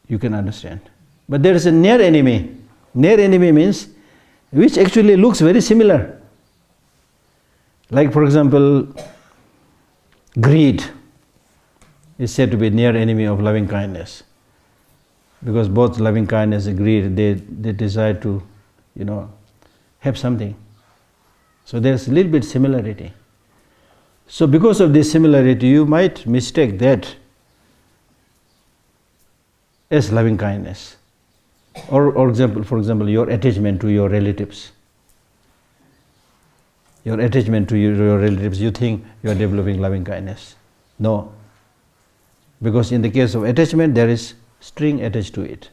you can understand. But there is a near enemy. Near enemy means which actually looks very similar. Like for example, greed is said to be near enemy of loving kindness, because both loving kindness and greed, they desire to, have something. So there's a little bit similarity. So because of this similarity, you might mistake that as loving kindness, or for example, your attachment to your relatives. Your attachment to your relatives, you think you are developing loving kindness. No. Because in the case of attachment, there is string attached to it.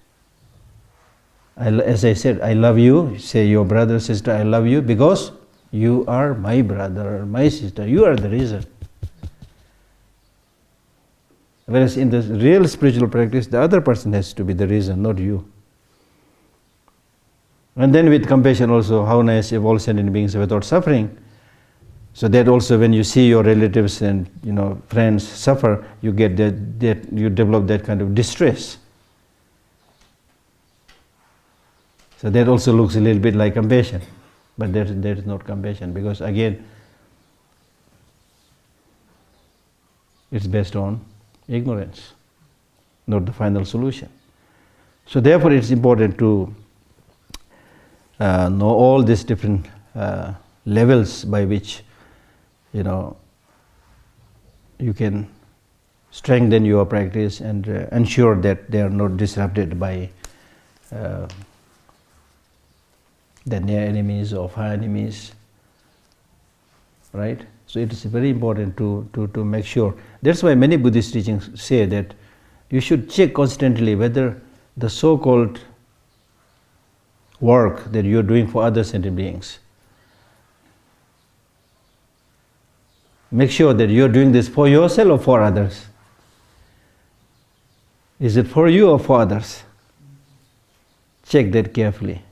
As I said, I love you, say your brother, sister, I love you because you are my brother or my sister, you are the reason. Whereas in the real spiritual practice, the other person has to be the reason, not you. And then with compassion also, how nice if all sentient beings without suffering. So that also when you see your relatives and friends suffer, you get that you develop that kind of distress. So that also looks a little bit like compassion, but that is not compassion, because again, it's based on ignorance, not the final solution. So therefore, it's important to know all these different levels by which you can strengthen your practice and ensure that they are not disrupted by the near enemies or far enemies, right? So it is very important to make sure. That's why many Buddhist teachings say that you should check constantly whether the so-called work that you are doing for other sentient beings, make sure that you are doing this for yourself or for others. Is it for you or for others? Check that carefully.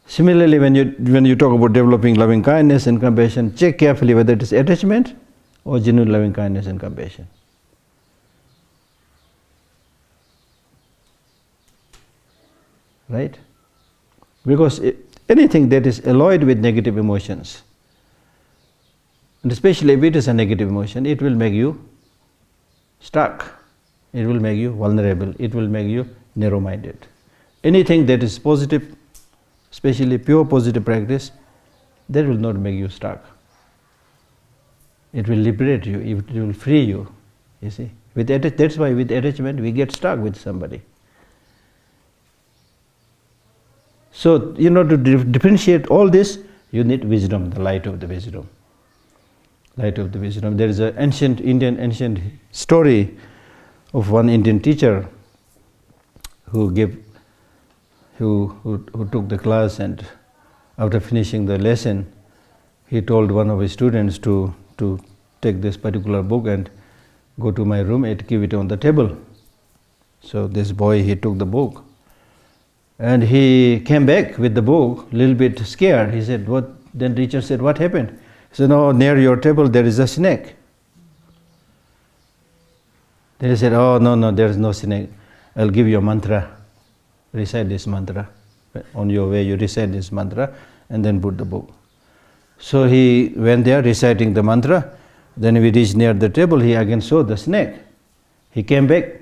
Similarly, when you talk about developing loving kindness and compassion, check carefully whether it is attachment or genuine loving kindness and compassion. Right? Because anything that is alloyed with negative emotions, and especially if it is a negative emotion, it will make you stuck. It will make you vulnerable. It will make you narrow-minded. Anything that is positive, especially pure positive practice, that will not make you stuck. It will liberate you. It will free you. You see, that's why with attachment we get stuck with somebody. So, to differentiate all this, you need wisdom, the light of the wisdom. Light of the wisdom. There is an ancient story of one Indian teacher who took the class, and after finishing the lesson, he told one of his students to take this particular book and go to my room and keep it on the table. So this boy, he took the book. And he came back with the book, a little bit scared. He said, "What?" Then teacher said, "What happened?" He said, "No, near your table there is a snake." Then he said, "Oh, no, there is no snake. I'll give you a mantra. Recite this mantra. On your way, you recite this mantra and then put the book." So he went there reciting the mantra. Then we reached near the table, he again saw the snake. He came back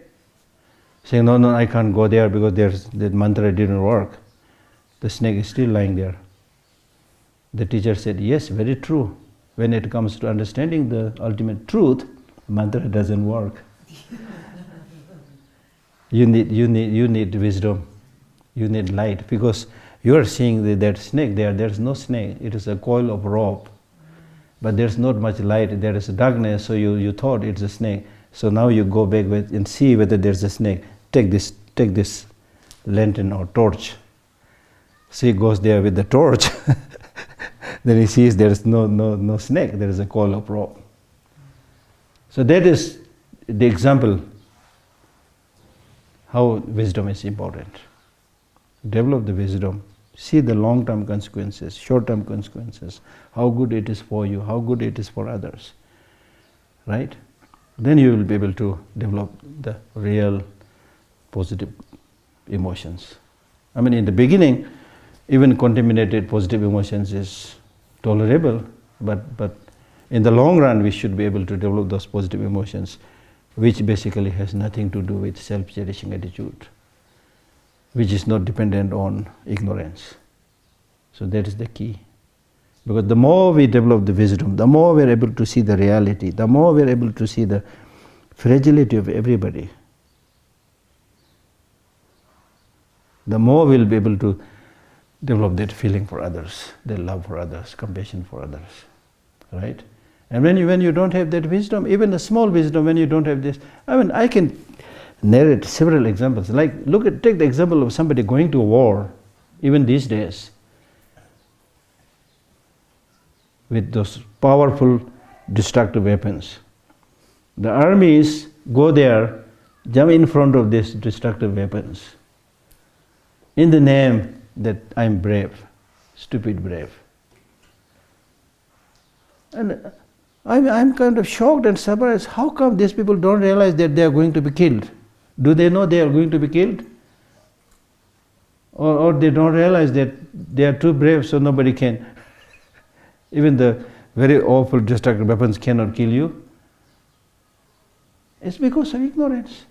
saying, no, I can't go there because the mantra didn't work. The snake is still lying there. The teacher said, "Yes, very true. When it comes to understanding the ultimate truth, mantra doesn't work." You need wisdom. You need light, because you are seeing that snake there. There's no snake. It is a coil of rope. But there's not much light. There is darkness, so you thought it's a snake. So now you go back and see whether there's a snake. Take this lantern or torch. So he goes there with the torch. Then he sees there's no snake. There is a coil of rope. So that is the example how wisdom is important. Develop the wisdom. See the long-term consequences, short-term consequences, how good it is for you, how good it is for others. Right? Then you will be able to develop the real positive emotions. I mean, in the beginning, even contaminated positive emotions is tolerable, but in the long run, we should be able to develop those positive emotions, which basically has nothing to do with self-cherishing attitude, which is not dependent on ignorance. So that is the key. Because the more we develop the wisdom, the more we are able to see the reality, the more we are able to see the fragility of everybody, the more we will be able to develop that feeling for others, that love for others, compassion for others. Right? And when you don't have that wisdom, even a small wisdom, when you don't have this, I mean, I can narrate several examples. Like, take the example of somebody going to war, even these days, with those powerful destructive weapons. The armies go there, jump in front of these destructive weapons, in the name that I'm brave, stupid brave. And I'm kind of shocked and surprised. How come these people don't realize that they are going to be killed? Do they know they are going to be killed? Or they don't realize that they are too brave, so nobody can. Even the very awful destructive weapons cannot kill you. It's because of ignorance.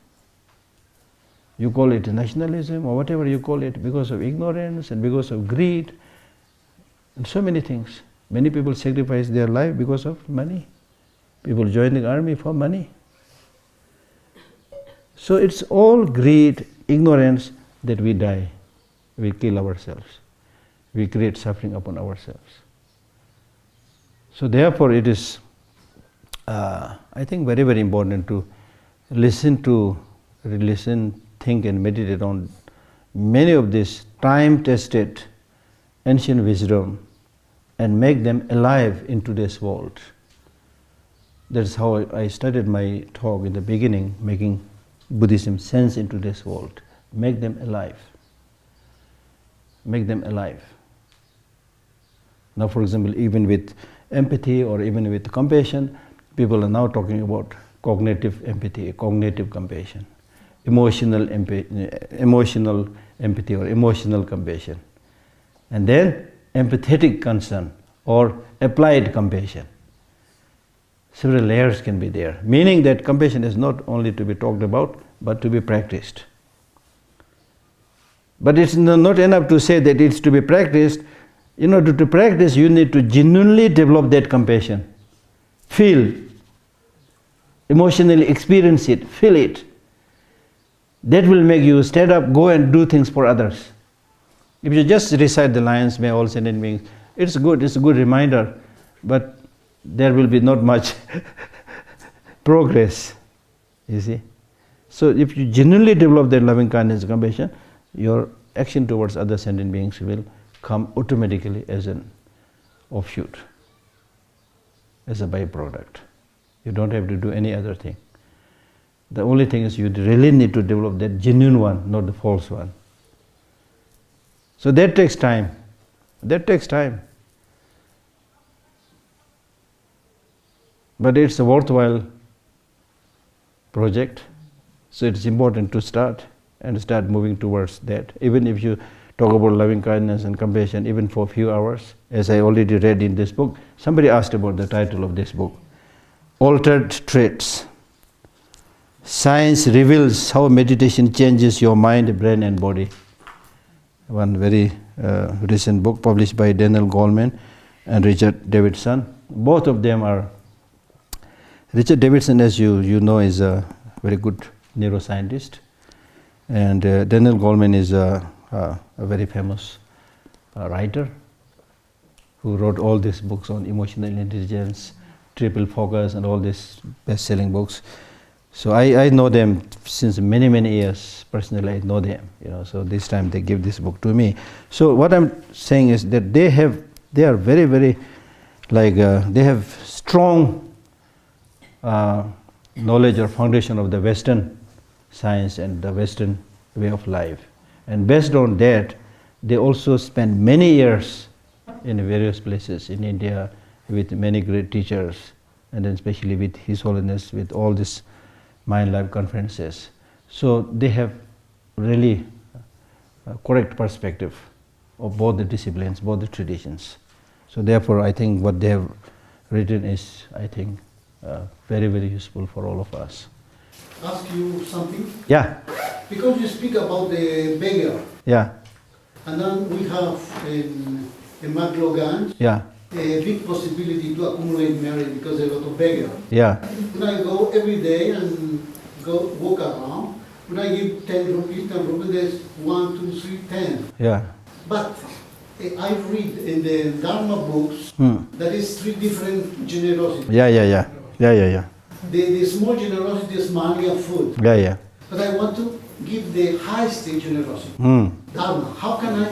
You call it nationalism or whatever you call it, because of ignorance and because of greed and so many things. Many people sacrifice their life because of money. People join the army for money. So it's all greed, ignorance that we die. We kill ourselves. we create suffering upon ourselves. So therefore it is, I think, very, very important to listen, think and meditate on many of these time-tested ancient wisdom and make them alive in today's world. That's how I started my talk in the beginning, making Buddhism sense in today's world. Make them alive. Make them alive. Now, for example, even with empathy or even with compassion, people are now talking about cognitive empathy, cognitive compassion, emotional empathy or emotional compassion, and then empathetic concern or applied compassion. Several layers can be there, meaning that compassion is not only to be talked about, but to be practiced. But it's not enough to say that it's to be practiced. In order to practice, you need to genuinely develop that compassion. Feel, emotionally experience it, feel it. That will make you stand up, go and do things for others. If you just recite the lines, may all sentient beings, it's good, it's a good reminder, but there will be not much progress, you see. So if you genuinely develop that loving kindness and compassion, your action towards other sentient beings will come automatically as an offshoot, as a byproduct. You don't have to do any other thing. The only thing is you really need to develop that genuine one, not the false one. So that takes time. That takes time. But it's a worthwhile project. So it's important to start and start moving towards that. Even if you talk about loving kindness and compassion, even for a few hours, as I already read in this book, somebody asked about the title of this book, Altered Traits. Science reveals how meditation changes your mind, brain and body. One very recent book published by Daniel Goleman and Richard Davidson. Both of them are, Richard Davidson, as you know, is a very good neuroscientist, and Daniel Goleman is a very famous writer who wrote all these books on emotional intelligence, triple focus and all these best-selling books. So I know them since many, many years. Personally, I know them, so this time they give this book to me. So what I'm saying is that they are very, very, they have strong knowledge or foundation of the Western science and the Western way of life. And based on that, they also spend many years in various places in India with many great teachers, and then especially with His Holiness, with all these Mind Life conferences. So they have really a correct perspective of both the disciplines, both the traditions. So therefore, I think what they have written is, I think, very, very useful for all of us. Ask you something? Yeah. Because you speak about the beggar. Yeah. And then we have in Maglogan Yeah. a big possibility to accumulate merit because there are a lot of beggars. Yeah. When I go every day and go walk around, when I give 10 rupees, there's 1, 2, 3, 10. Yeah. But I read in the Dharma books that is 3 different generosities. Yeah. The small generosity is money or food. Yeah. But I want to give the highest generosity, Dharma. How can I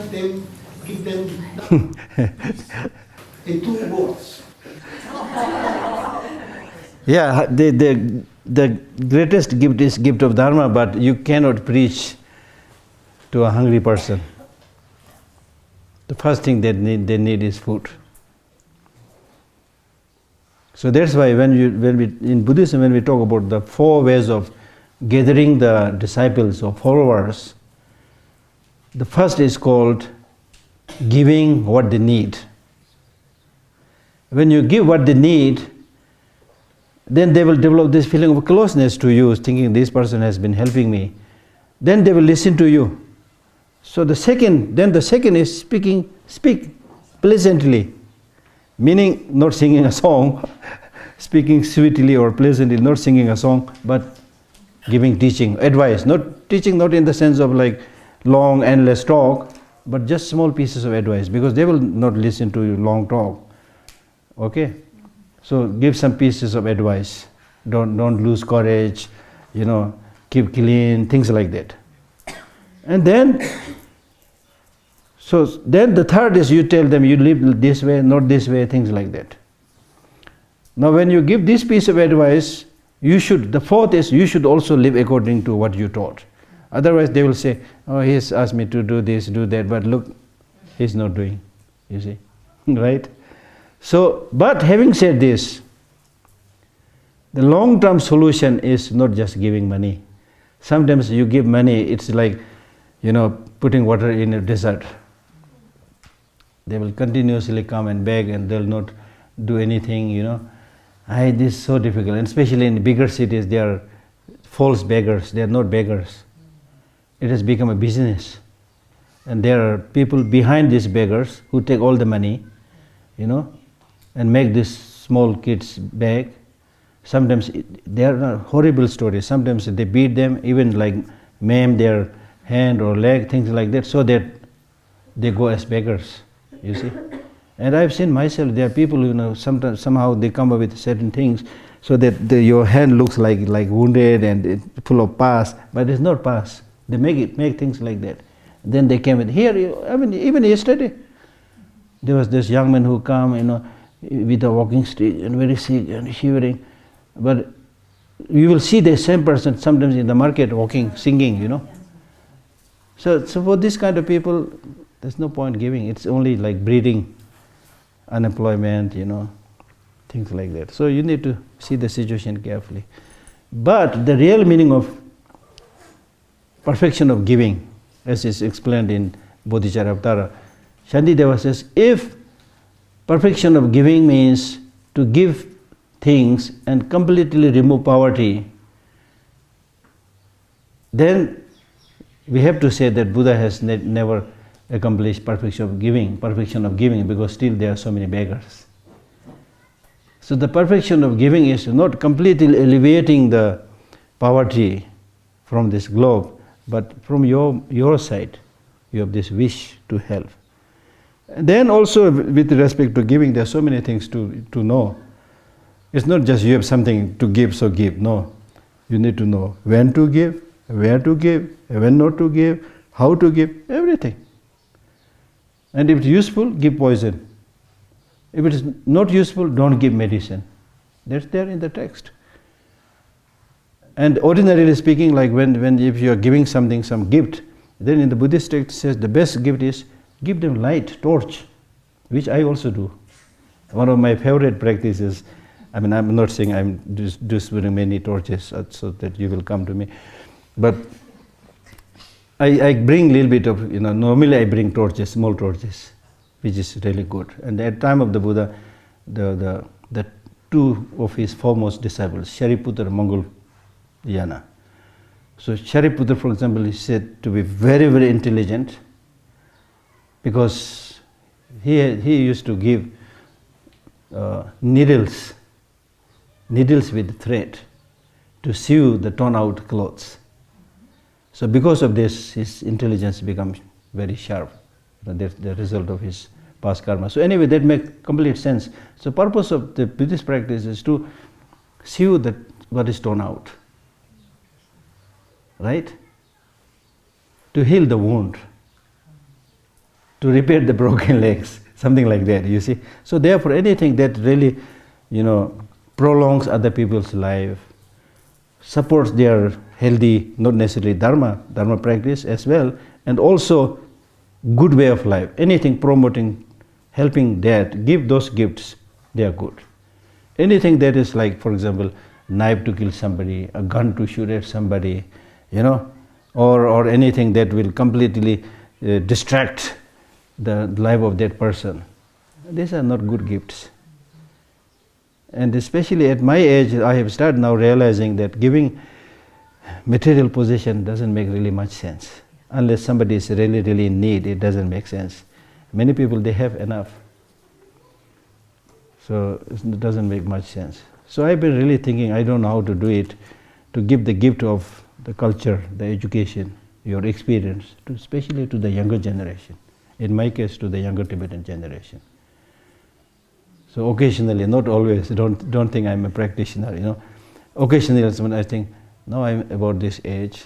give them in 2 words? Yeah, the greatest gift is gift of Dharma, but you cannot preach to a hungry person. The first thing they need is food. So that's why in Buddhism, when we talk about the 4 ways of gathering the disciples or followers, the first is called giving what they need. When you give what they need, then they will develop this feeling of closeness to you, thinking this person has been helping me. Then they will listen to you. So the second is speak pleasantly, meaning not singing a song, speaking sweetly or pleasantly, not singing a song, but giving teaching, advice. Not teaching, not in the sense of like long, endless talk, but just small pieces of advice, because they will not listen to you long talk. Okay? So give some pieces of advice. Don't lose courage, keep clean, things like that. And then the third is you tell them you live this way, not this way, things like that. Now when you give this piece of advice, the fourth is you should also live according to what you taught. Otherwise they will say, oh, he's asked me to do this, do that, but look, he's not doing, you see, right? So, but having said this, the long-term solution is not just giving money. Sometimes you give money, it's like, putting water in a desert. They will continuously come and beg and they'll not do anything, this is so difficult. And especially in bigger cities, they are false beggars, they are not beggars. It has become a business. And there are people behind these beggars who take all the money, and make these small kids beg. Sometimes there are horrible stories. Sometimes they beat them, even like maim their hand or leg, things like that, so that they go as beggars, you see. And I've seen myself, there are people who sometimes somehow they come up with certain things so that your hand looks like wounded and it's full of pus, but it's not pus. They make things like that. Then they came with even yesterday there was this young man who come, with a walking stick and very sick and shivering. But you will see the same person sometimes in the market walking, singing, So for this kind of people, there's no point giving. It's only like breeding unemployment, things like that. So you need to see the situation carefully. But the real meaning of perfection of giving, as is explained in Bodhicharyavatara, Shantideva says, if perfection of giving means to give things and completely remove poverty, then we have to say that Buddha has never accomplished perfection of giving, because still there are so many beggars. So the perfection of giving is not completely alleviating the poverty from this globe, but from your side, you have this wish to help. And then also with respect to giving, there are so many things to know. It's not just you have something to give, so give. No. You need to know when to give, where to give, when not to give, how to give, everything. And if it's useful, give poison. If it is not useful, don't give medicine. That's there in the text. And ordinarily speaking, like when if you are giving something, some gift, then in the Buddhist text says the best gift is give them light, torch, which I also do. One of my favorite practices, I'm not saying I'm distributing many torches so that you will come to me, but I bring a little bit of, normally I bring torches, small torches, which is really good. And at the time of the Buddha, the two of his foremost disciples, Shariputra and Mangalyana. So Shariputra, for example, is said to be very, very intelligent, because he used to give needles with thread to sew the torn out clothes. So because of this, his intelligence becomes very sharp. That's the result of his past karma. So anyway, that makes complete sense. So purpose of the Buddhist practice is to sew what is torn out, right? To heal the wound, to repair the broken legs, something like that, you see. So therefore, anything that really, prolongs other people's life, supports their healthy, not necessarily dharma practice as well, and also good way of life. Anything promoting, helping that, give those gifts, they are good. Anything that is like, for example, knife to kill somebody, a gun to shoot at somebody, or anything that will completely distract the life of that person, these are not good gifts. And especially at my age, I have started now realizing that giving material possession doesn't make really much sense. Unless somebody is really, really in need, it doesn't make sense. Many people, they have enough. So it doesn't make much sense. So I've been really thinking, I don't know how to do it, to give the gift of the culture, the education, your experience, especially to the younger generation. In my case, to the younger Tibetan generation. So occasionally, not always, don't think I'm a practitioner, you know. Occasionally, when I think, now I'm about this age,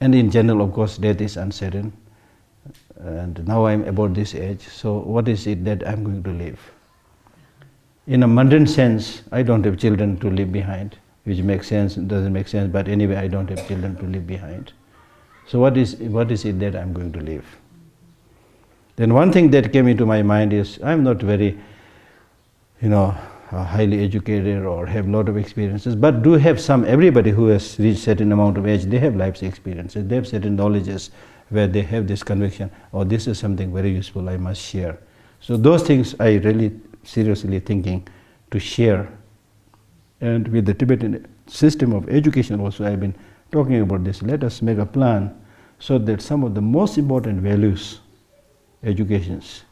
and in general, of course, death is uncertain, and now I'm about this age, so what is it that I'm going to live? In a mundane sense, I don't have children to leave behind, which makes sense, doesn't make sense, but anyway, I don't have children to leave behind. So what is it that I'm going to live? Then one thing that came into my mind is, I'm not very, highly educated or have a lot of experiences, but do have some. Everybody who has reached certain amount of age, they have life's experiences, they have certain knowledges where they have this conviction, oh, this is something very useful, I must share. So those things I really seriously thinking to share. And with the Tibetan system of education also, I've been talking about this. Let us make a plan so that some of the most important values, educations,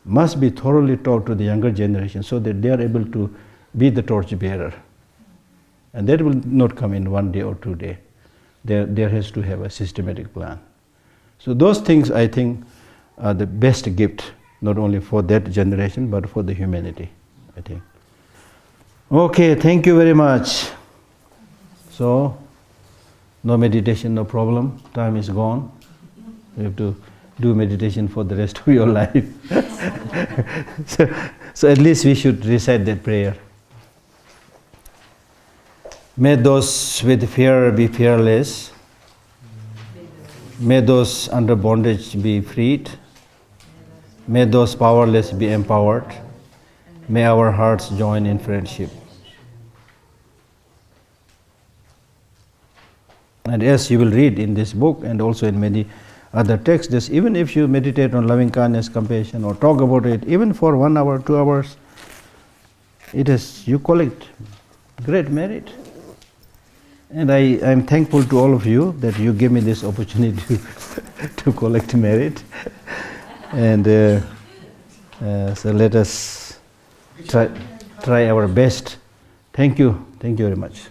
must be thoroughly taught to the younger generation so that they are able to be the torch bearer. And that will not come in 1 day or 2 days. There has to have a systematic plan. So those things, I think, are the best gift, not only for that generation, but for the humanity, I think. Okay, thank you very much. So, no meditation, no problem. Time is gone. You have to do meditation for the rest of your life. So at least we should recite that prayer. May those with fear be fearless. May those under bondage be freed. May those powerless be empowered. May our hearts join in friendship. And as you will read in this book and also in many other texts, even if you meditate on loving kindness, compassion, or talk about it, even for 1 hour, 2 hours, you collect great merit. And I am thankful to all of you that you give me this opportunity to collect merit. And so let us try our best. Thank you very much.